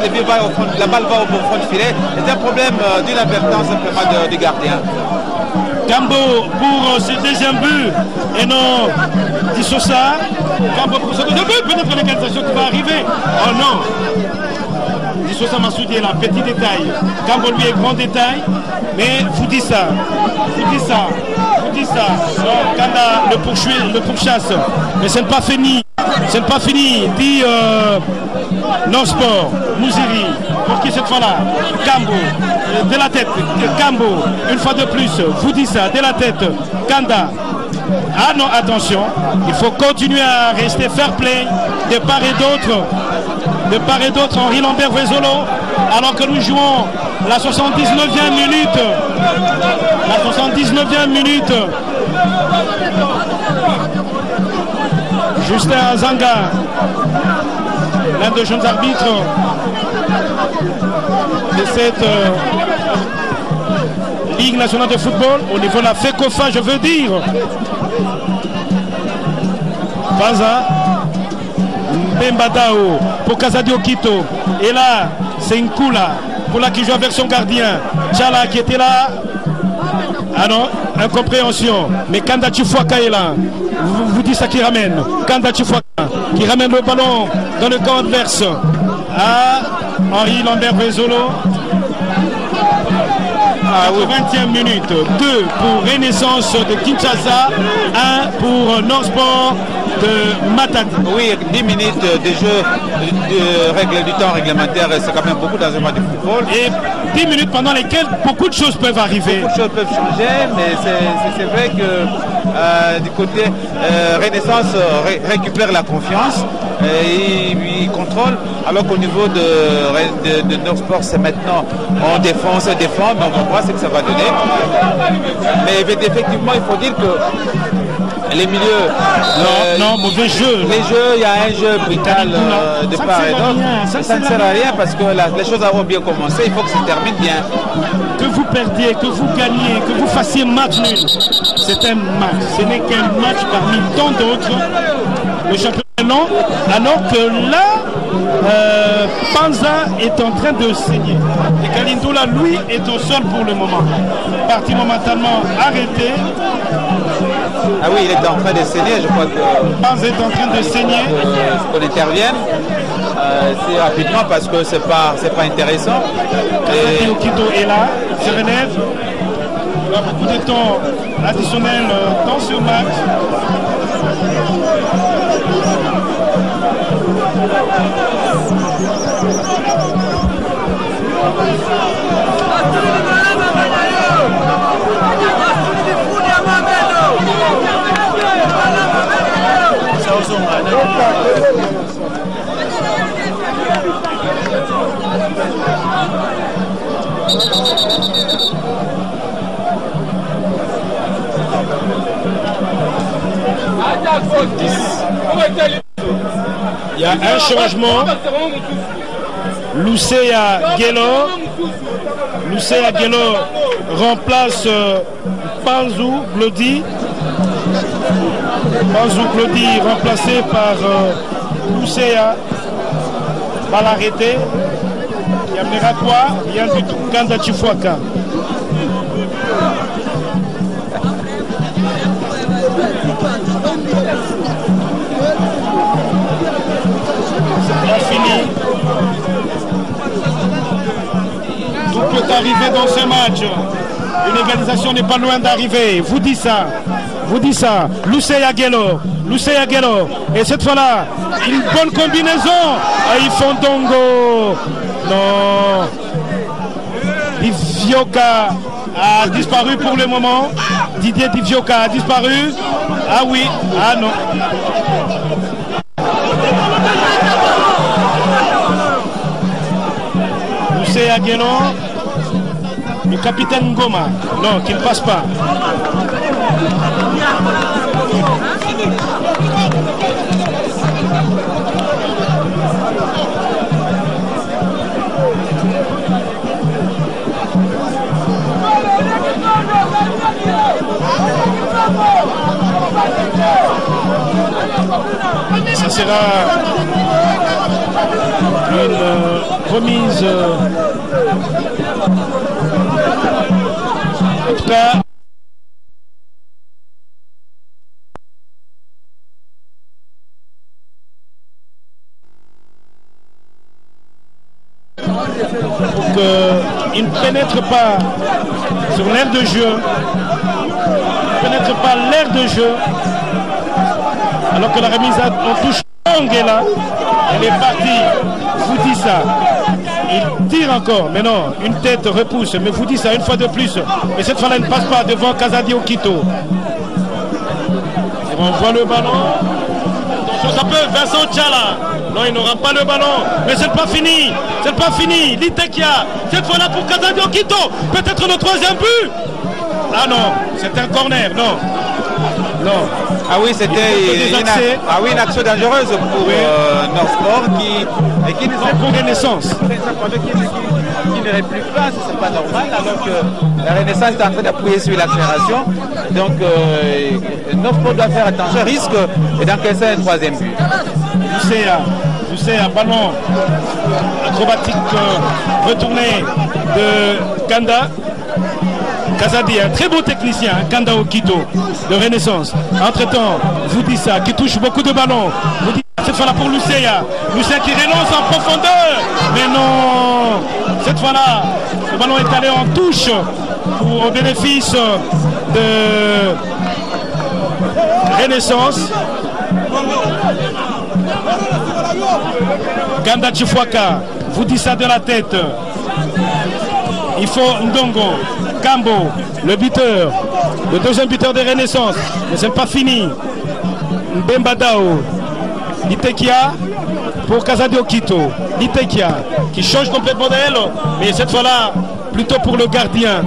la balle va au fond de filet. C'est un problème d'une inadvertance simplement du gardien. Gambo pour ce deuxième but et non Dissosa. Gambo pour ce deuxième but, peut-être l'égalisation qui va arriver. Oh non, Dissosa Massoudi est là, petit détail. Gambo lui est grand détail, mais vous dites ça. Non, Kanda le pourchasse, mais ce n'est pas fini. Dit Nord Sport, Mouziri, pour qui cette fois-là, Gambo, de la tête, Gambo, une fois de plus, vous dites ça, de la tête, Kanda. Ah non, attention, il faut continuer à rester fair play de part et d'autre, Henri Lambert Vezzolo, alors que nous jouons la 79e minute. Justin Azanga, l'un des jeunes arbitres de cette Ligue nationale de football, au niveau de la FECOFA, je veux dire. Baza, Bembadao pour Casadio Quito. Et là, c'est Nkula. Nkula qui joue avec son gardien. Tchala qui était là. Ah non, incompréhension. Mais Kanda Chifuaka est là. Vous dites ça qui ramène. Kanda Chifuaka qui ramène le ballon dans le camp adverse. Ah, Henri Lambert Vezolo. À 20e minute, 2 pour Renaissance de Kinshasa, 1 pour Nord-Sport de Matadi. Oui, 10 minutes de jeu du temps réglementaire, c'est quand même beaucoup dans un match de football. Et 10 minutes pendant lesquelles beaucoup de choses peuvent arriver. Beaucoup de choses peuvent changer, mais c'est vrai que du côté Renaissance récupère la confiance et il contrôle, alors qu'au niveau de Nord-Sport, c'est maintenant on défend, mais on va voir ce que ça va donner. Mais effectivement, il faut dire que les milieux... non, mauvais jeu. Les jeux, il y a un jeu brutal de part et d'autre. Ça ne sert à rien parce que les choses ont bien commencé, il faut que ça termine bien. Que vous perdiez, que vous gagniez, que vous fassiez match nul, c'est un match. Ce n'est qu'un match parmi tant d'autres. Le championnat, non, alors que là, Panza est en train de saigner. Et Kalindoula, lui, est au sol pour le moment. Parti momentanément arrêté. Ah oui, il est en train de saigner, je crois que... Panza est en train de saigner. Qu'on intervienne si rapidement parce que c'est pas intéressant. Et Okito est là, se relève. Il y a beaucoup de temps additionnel dans ce match. Il y a un changement. Lucia Gelo remplace Panzou Glody. Panzou Glody remplacé par Lucia. Balle arrêtée. Il amènera quoi? Rien du tout. Kanda Chifuaka. C'est pas fini. Tout peut arriver dans ce match. Une égalisation n'est pas loin d'arriver. Vous dites ça. Lucia Gelo. Et cette fois-là, une bonne combinaison. Ifondongo. Non. Divioka a disparu pour le moment. Didier Divioka a disparu. Ah oui. Ah non. Lucia Gelo. Le capitaine Ngoma. Non, qui ne passe pas. Ça sera une remise. En tout cas, pour qu'il ne pénètre pas sur l'aire de jeu, alors que la remise en touche Angela, elle est partie. Vous dites ça. Il tire encore, mais non, une tête repousse, mais vous dites ça une fois de plus. Mais cette fois-là, il ne passe pas devant Casadio Quito. Il renvoie le ballon. Attention, ça peut, Vincent Tchala. Non, il n'aura pas le ballon, mais c'est pas fini. Litekia, cette fois-là pour Casadio Quito. Peut-être le troisième but. Ah non, c'est un corner, non. Ah oui, c'était une action dangereuse pour Nord-Sport qui nous a pour Renaissance. Qui ne réplique pas, c'est pas normal, alors que la Renaissance est en train d'appuyer sur l'accélération. Donc Nord-Sport doit faire attention, risque et d'encaisser un troisième but. Tu sais, un ballon acrobatique retourné de Kanda. Kazadi, un très beau technicien, Kanda Okito de Renaissance. Entre-temps, Voudissa qui touche beaucoup de ballons. Cette fois-là pour Luceya. Luceya qui relance en profondeur. Mais non, cette fois-là, le ballon est allé en touche au bénéfice de Renaissance. Kanda Chifuaka, Voudissa de la tête. Il faut Ndongo, Kambo, le buteur, le deuxième buteur de Renaissance. Mais ce n'est pas fini. Mbemba Dao, Litekia pour Kazadi Okito. Litekia qui change complètement d'elle, mais cette fois-là, plutôt pour le gardien.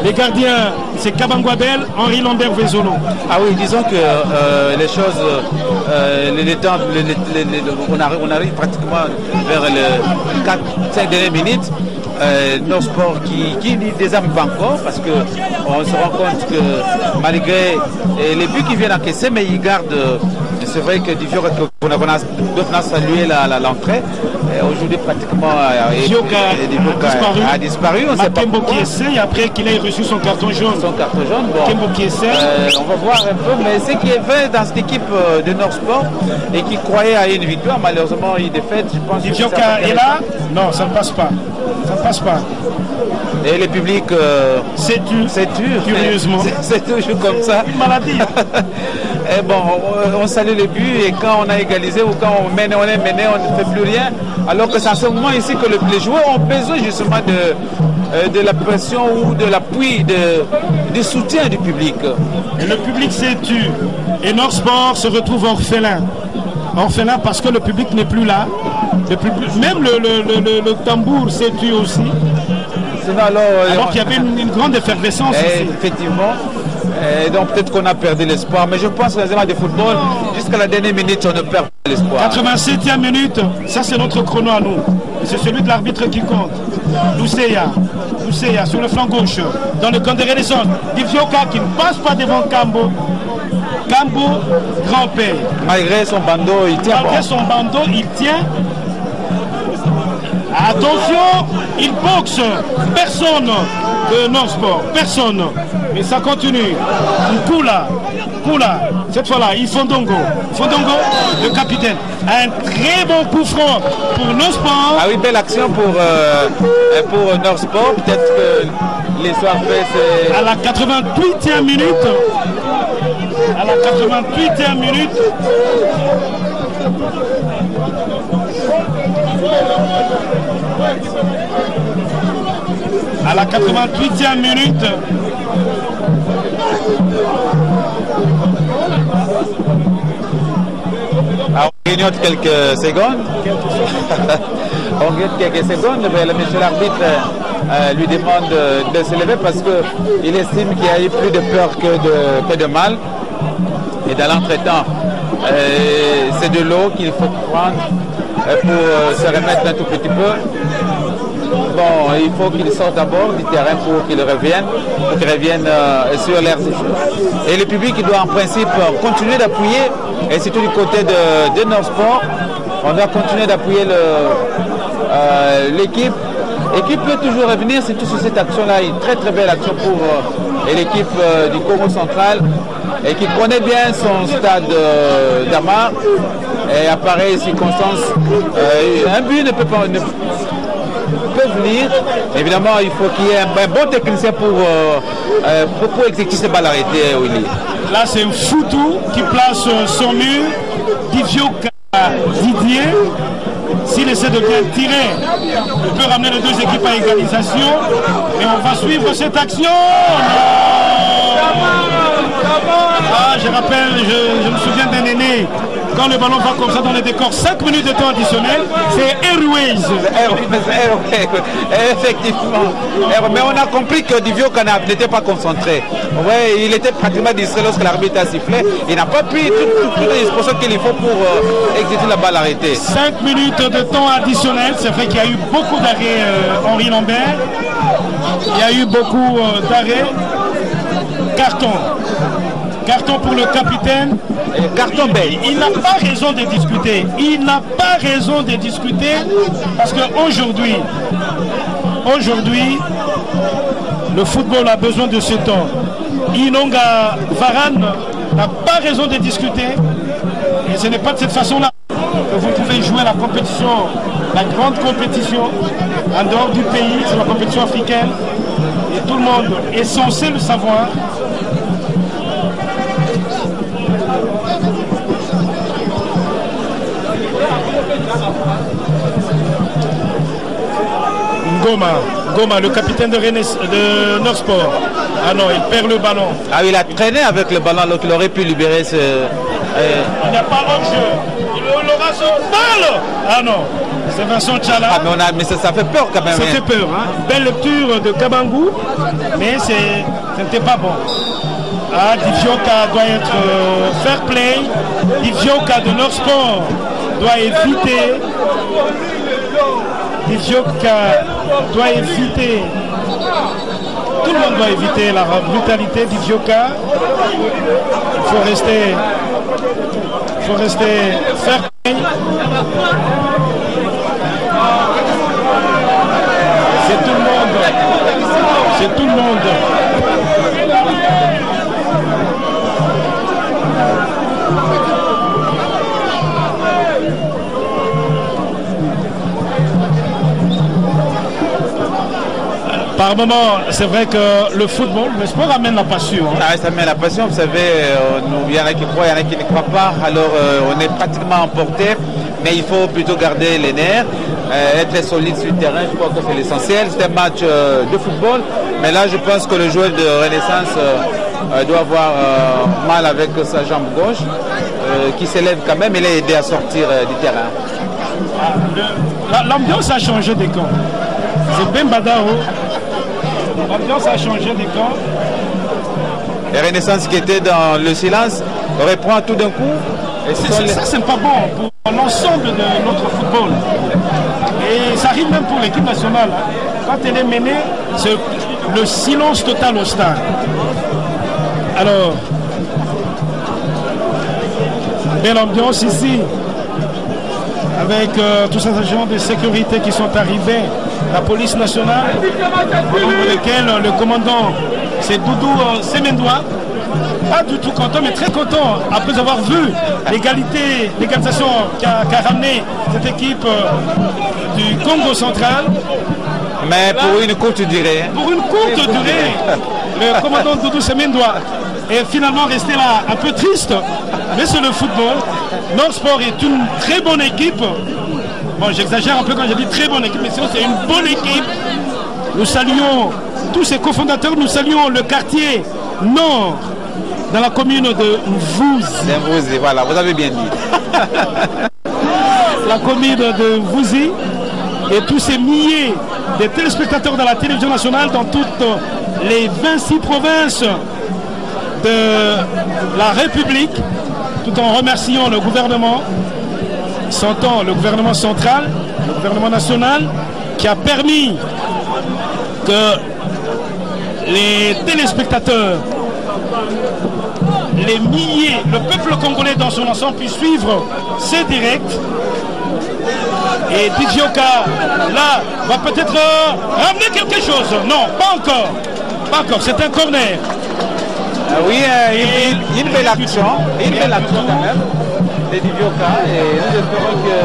Les gardiens, c'est Kabangwabel, Henri Lambert Vezolo. Ah oui, disons que les choses, on arrive pratiquement vers les 4-5 dernières minutes. Nos sports qui ne désarment pas encore parce qu'on se rend compte que malgré les buts qui viennent encaisser, mais ils gardent. C'est vrai que du vieux qu'on a salué l'entrée. Aujourd'hui, pratiquement, a disparu. On Kembo qui essaye après qu'il ait reçu son carton jaune. Bon, Kembo qui essaye. On va voir un peu, mais ce qui est vrai dans cette équipe de Nord Sport et qui croyait à une victoire, malheureusement, il défaite. Je pense Divioka est là. Non, ça ne passe pas. Ça ne passe pas. Et le public, c'est dur, curieusement. C'est toujours comme ça. Une maladie. Et bon, on salue les buts et quand on a égalisé ou quand on est mené, on ne fait plus rien. Alors que c'est à ce moment ici que les joueurs ont besoin justement de la pression ou de l'appui, du soutien du public. Et le public s'est tu. Et Nord Sport se retrouve orphelin. Orphelin parce que le public n'est plus là. Même le tambour s'est tu aussi. Alors qu'il y avait une grande effervescence ici. Effectivement. Et donc peut-être qu'on a perdu l'espoir. Mais je pense que les éléments de football, jusqu'à la dernière minute, on ne perd pas l'espoir. 87e minute, ça c'est notre chrono à nous. C'est celui de l'arbitre qui compte. Luceya sur le flanc gauche, dans le camp de Renaissance. Divioka qui ne passe pas devant Kambo. Kambo, grand-père. Malgré son bandeau, il tient. Malgré son bandeau, il tient. Attention, il boxe. Personne de Nord Sport, personne. Mais ça continue. Kula. Cette fois-là, il Fondongo, le capitaine. Un très bon coup franc pour Nord Sport. Ah oui, belle action pour Nord Sport. Peut-être que l'histoire fait c'est... À la 88e minute. À la 88e minute. À la 88e minute. Alors, on grignote quelques secondes. On grignote quelques secondes, mais le monsieur l'arbitre lui demande de se lever parce qu'il estime qu'il y a eu plus de peur que de mal. Et dans l'entretemps, c'est de l'eau qu'il faut prendre pour se remettre un tout petit peu. Bon, il faut qu'il sorte d'abord du terrain pour qu'il revienne sur l'air du jeu. Et le public il doit en principe continuer d'appuyer, et surtout du côté de Nord Sport, on doit continuer d'appuyer l'équipe. Et qui peut toujours revenir, surtout sur cette action-là, une très très belle action pour l'équipe du Congo central, et qui connaît bien son stade d'Amar. Et à pareille circonstance, un but ne peut pas... peut venir. Évidemment, il faut qu'il y ait un bon technicien pour exécuter ces balles arrêtées, Willy. Là, c'est un Foutou qui place son mur. Divioka Didier. S'il essaie de bien tirer, il peut ramener les deux équipes à égalisation. Et on va suivre cette action. Ah, je rappelle, je me souviens d'un aîné. Quand le ballon va comme ça dans les décors, 5 minutes de temps additionnel, c'est Airways. Effectivement. Mais on a compris que Divioka n'était pas concentré. Ouais, il était pratiquement distrait lorsque l'arbitre a sifflé. Il n'a pas pris toutes les dispositions qu'il faut pour exécuter la balle arrêtée. 5 minutes de temps additionnel. C'est vrai qu'il y a eu beaucoup d'arrêts, Henri Lambert. Il y a eu beaucoup d'arrêts. Carton. Carton pour le capitaine. Et carton beige. Il n'a pas raison de discuter. Il n'a pas raison de discuter parce qu'aujourd'hui, le football a besoin de ce temps. Inonga Varane n'a pas raison de discuter. Et ce n'est pas de cette façon-là que vous pouvez jouer la compétition, la grande compétition en dehors du pays, c'est la compétition africaine. Et tout le monde est censé le savoir. Goma, le capitaine de Northsport. Ah non, il perd le ballon. Ah oui, il a traîné avec le ballon, donc il aurait pu libérer ce... Il n'y a pas hors-jeu. Il aura son balle. Ah non, c'est Vincent Tchala. Ah, mais ça fait peur quand même. Ça fait peur. Hein. Belle lecture de Kabangou, mais ce n'était pas bon. Ah, Divioka doit être fair play. Divioka de Northsport doit éviter. Divioka doit éviter. Tout le monde doit éviter la brutalité d'Ivioka. Il faut rester fair play. C'est tout le monde. C'est tout le monde. Par moment, c'est vrai que le football, le sport amène la passion. Hein. Ah, ça amène la passion, vous savez, il y en a qui croient, il y en a qui ne croient pas, alors on est pratiquement emporté, mais il faut plutôt garder les nerfs, être solide sur le terrain, je crois que c'est l'essentiel. C'est un match de football, mais là je pense que le joueur de Renaissance doit avoir mal avec sa jambe gauche, qui s'élève quand même, il est aidé à sortir du terrain. L'ambiance a changé des camps. C'est Ben Badao. L'ambiance a changé des camps. Et Renaissance qui était dans le silence reprend tout d'un coup. Et ça, c'est pas bon pour l'ensemble de notre football. Et ça arrive même pour l'équipe nationale. Quand elle est menée, c'est le silence total au stade. Alors, belle ambiance ici. Avec tous ces agents de sécurité qui sont arrivés, la police nationale, au nombre desquels le commandant, c'est Doudou Semendoua, pas du tout content, mais très content, après avoir vu l'égalisation qu'a ramené cette équipe du Congo central. Mais pour une courte durée. Pour une courte durée, le commandant Doudou Semendoua est finalement resté là un peu triste, mais c'est le football. Northsport est une très bonne équipe. Bon, j'exagère un peu quand je dis très bonne équipe, mais sinon c'est une bonne équipe. Nous saluons tous ses cofondateurs, nous saluons le quartier nord dans la commune de Mvouzi. Voilà, vous avez bien dit. La commune de Mvouzi et tous ces milliers de téléspectateurs de la télévision nationale dans toutes les 26 provinces de la République, tout en remerciant le gouvernement, le gouvernement central, le gouvernement national, qui a permis que les téléspectateurs, les milliers, le peuple congolais dans son ensemble puisse suivre ces directs. Et Divioka, là, va peut-être ramener quelque chose. Non, pas encore. Pas encore, c'est un corner. Oui, une belle action. Une belle action quand même. C'est Divioka et nous espérons que...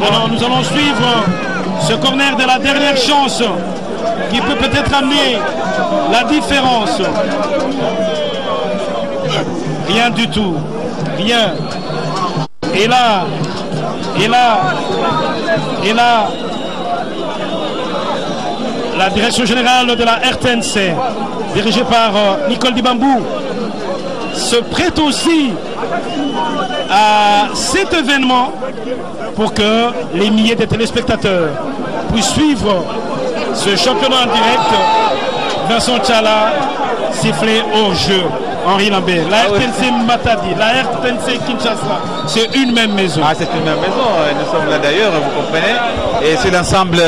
Alors nous allons suivre ce corner de la dernière chance qui peut peut-être amener la différence. Rien du tout. Rien. Et là, la direction générale de la RTNC, dirigée par Nicole Dibambou, se prête aussi à cet événement pour que les milliers de téléspectateurs puissent suivre ce championnat en direct. Vincent Tchala sifflé au jeu. Henri Lambert. La RTNC Matadi, la RTNC Kinshasa, c'est une même maison. Ah, c'est une même maison. Nous sommes là d'ailleurs, vous comprenez. Et c'est l'ensemble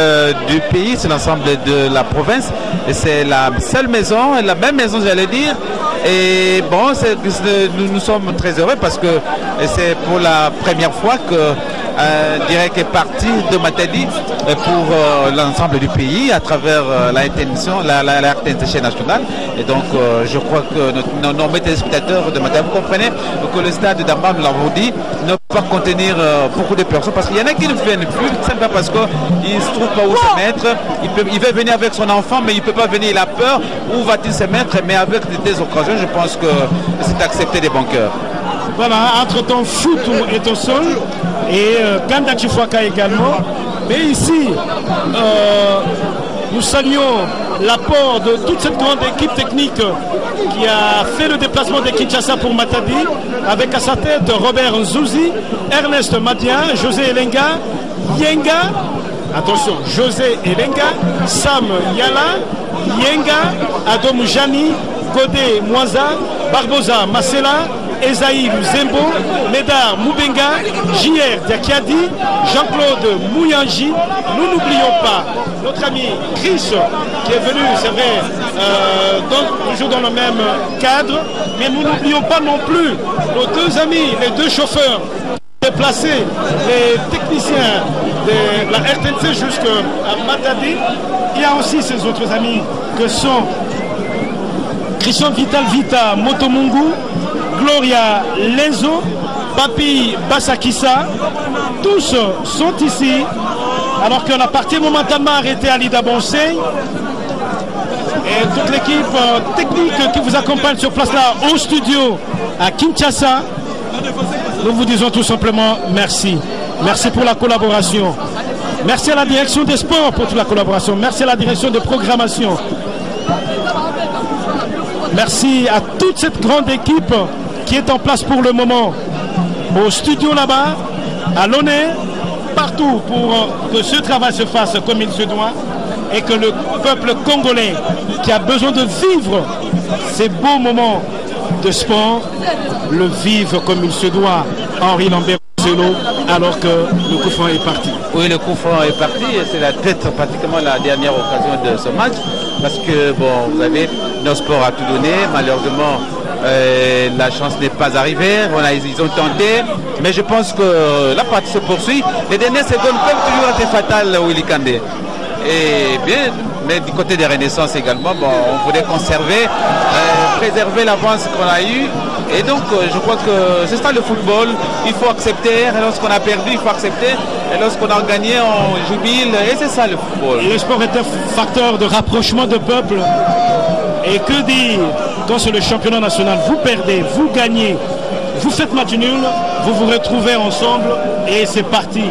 du pays, c'est l'ensemble de la province. Et c'est la seule maison, la même maison, j'allais dire. Et bon, nous sommes très heureux parce que c'est pour la première fois que Direct est parti de Matadi pour l'ensemble du pays à travers la RTNC nationale. Et donc, je crois que nos téléspectateurs de Matadi, vous comprenez que le stade d'Amba, nous l'avons dit, ne peut pas contenir beaucoup de personnes parce qu'il y en a qui ne viennent plus, simplement parce qu'ils ne se trouvent pas où se mettre. Il veut venir avec son enfant, mais il ne peut pas venir, il a peur. Où va-t-il se mettre? Mais avec des occasions, je pense que c'est accepté des bons cœurs. Voilà, entre ton foot et ton sol, et Ganda Chifwaka également. Mais ici, nous saluons l'apport de toute cette grande équipe technique qui a fait le déplacement de Kinshasa pour Matadi, avec à sa tête Robert Nzouzi, Ernest Madia, José Elenga, Yenga, attention, José Elenga, Sam Yala, Yenga, Adom Jani, Godé Mwaza, Barbosa Masela, Esaïe Zembo, Médard Moubenga, JR Diakiadi, Jean-Claude Mouyanji. Nous n'oublions pas notre ami Chris qui est venu, c'est vrai, toujours dans le même cadre, mais nous n'oublions pas non plus nos deux amis, les deux chauffeurs déplacés, les techniciens de la RTNC jusqu'à Matadi. Il y a aussi ces autres amis que sont Christian Vital Vita Motomungu, Gloria Lenzo, Papi Bassakissa, tous sont ici, alors qu'on a parti momentanément arrêté à Lida Bonsey. Et toute l'équipe technique qui vous accompagne sur place là au studio à Kinshasa, nous vous disons tout simplement merci. Merci pour la collaboration. Merci à la direction des sports pour toute la collaboration. Merci à la direction de programmation. Merci à toute cette grande équipe qui est en place pour le moment au studio là-bas, à l'honneur, partout pour que ce travail se fasse comme il se doit et que le peuple congolais qui a besoin de vivre ces beaux moments de sport le vive comme il se doit. Henri Lambert alors que le coup franc est parti. Oui, le coup franc est parti et c'est peut-être pratiquement la dernière occasion de ce match parce que, bon, vous savez, nos sports a tout donné, malheureusement la chance n'est pas arrivée, ils ont tenté, mais je pense que la partie se poursuit. Les dernières secondes peuvent toujours être fatales, Willy Kandé. Et bien, mais du côté des Renaissances également, bon, on voulait conserver, préserver l'avance qu'on a eue. Et donc, je crois que c'est ça le football. Il faut accepter. Et lorsqu'on a perdu, il faut accepter. Et lorsqu'on a gagné, on jubile. Et c'est ça le football. Et le sport est un facteur de rapprochement de peuple. Et que dire quand c'est le championnat national, vous perdez, vous gagnez, vous faites match nul, vous vous retrouvez ensemble et c'est parti.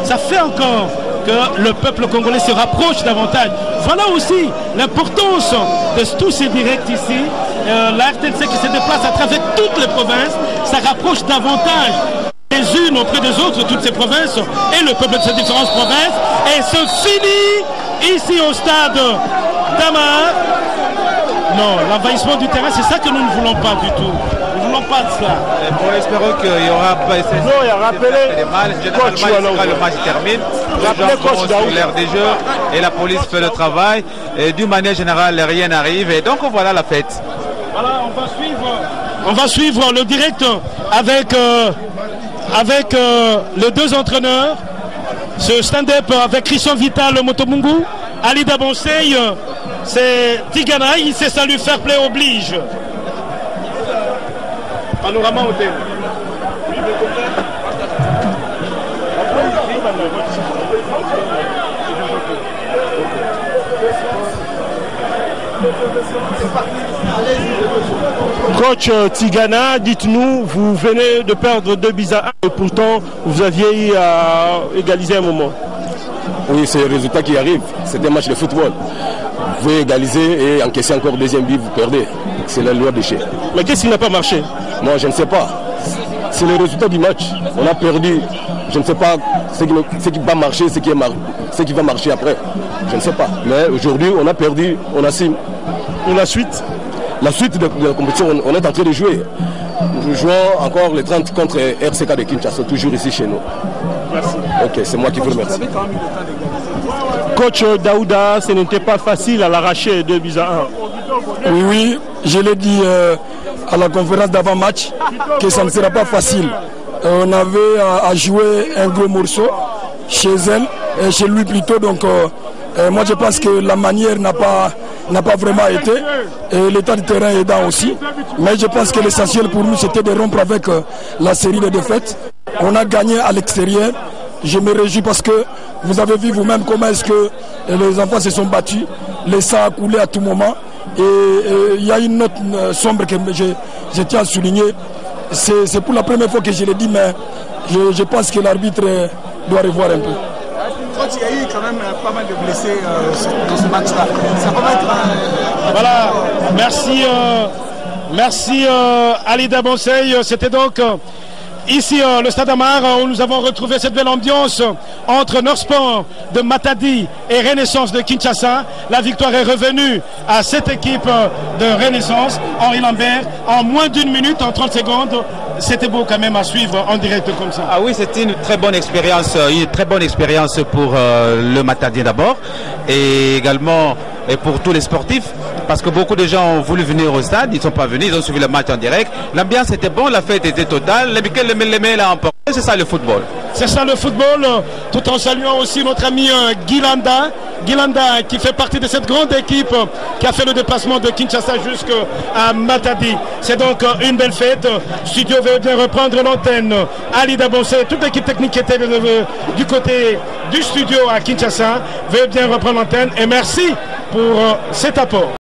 Ça fait encore que le peuple congolais se rapproche davantage. Voilà aussi l'importance de tous ces directs ici. La RTNC qui se déplace à travers toutes les provinces, ça rapproche davantage les unes auprès des autres, toutes ces provinces et le peuple de ces différentes provinces. Et se finit ici au stade d'Amar. Non, l'envahissement du terrain, c'est ça que nous ne voulons pas du tout. Nous ne voulons pas de cela. Bon, espérons qu'il n'y aura pas il y a rappelé généralement, le match termine. Les gens sont sur l'air des jeux et la police fait le travail. Et d'une manière générale, rien n'arrive. Et donc voilà la fête. Voilà, on va suivre le direct avec les deux entraîneurs. Ce stand-up avec Christian Vital Motomungu, Alida Bonsey, c'est Tigana, il sait ça lui faire play oblige. Panorama Hotel. Coach Tigana, dites-nous, vous venez de perdre 2-1 et pourtant vous aviez égalisé un moment. Oui, c'est le résultat qui arrive. C'est un match de football. Vous pouvez égaliser et encaisser encore deuxième but, vous perdez. C'est la loi des jeux. Mais qu'est-ce qui n'a pas marché? Moi, je ne sais pas. C'est le résultat du match. On a perdu. Je ne sais pas ce qui va marcher, ce qui va marcher après. Je ne sais pas. Mais aujourd'hui, on a perdu, on assume. Pour la suite? la suite de la compétition, on est en train de jouer. Nous jouons encore les 30 contre RCK de Kinshasa, toujours ici chez nous. Merci. Ok, c'est moi qui vous remercie. Coach Daouda, ce n'était pas facile à l'arracher 2-1. Oui, je l'ai dit à la conférence d'avant-match que ça ne sera pas facile. On avait à jouer un gros morceau chez elle, chez lui plutôt. Donc moi je pense que la manière n'a pas vraiment été. Et l'état du terrain aidant aussi. Mais je pense que l'essentiel pour nous c'était de rompre avec la série de défaites. On a gagné à l'extérieur. Je me réjouis parce que vous avez vu vous-même comment est-ce que les enfants se sont battus. Le sang a coulé à tout moment. Et il y a une note sombre que je tiens à souligner. C'est pour la première fois que je l'ai dit, mais je pense que l'arbitre doit revoir un peu. Il y a eu quand même pas mal de blessés dans ce match-là. Ça va être... Voilà, merci Ali Dabonsey. C'était donc ici le Stade Amar où nous avons retrouvé cette belle ambiance entre Norsport de Matadi et Renaissance de Kinshasa. La victoire est revenue à cette équipe de Renaissance. Henri Lambert, en moins d'une minute, en 30 secondes, c'était beau quand même à suivre en direct comme ça. Ah oui, c'était une très bonne expérience pour le Matadi d'abord et également pour tous les sportifs. Parce que beaucoup de gens ont voulu venir au stade, ils ne sont pas venus, ils ont suivi le match en direct. L'ambiance était bonne, la fête était totale. Les mails a emporté, c'est ça le football. C'est ça le football, tout en saluant aussi notre ami Guilanda qui fait partie de cette grande équipe qui a fait le déplacement de Kinshasa jusqu'à Matadi. C'est donc une belle fête. Studio veut bien reprendre l'antenne. Ali Dabonsey, toute l'équipe technique qui était du côté du studio à Kinshasa veut bien reprendre l'antenne. Et merci pour cet apport.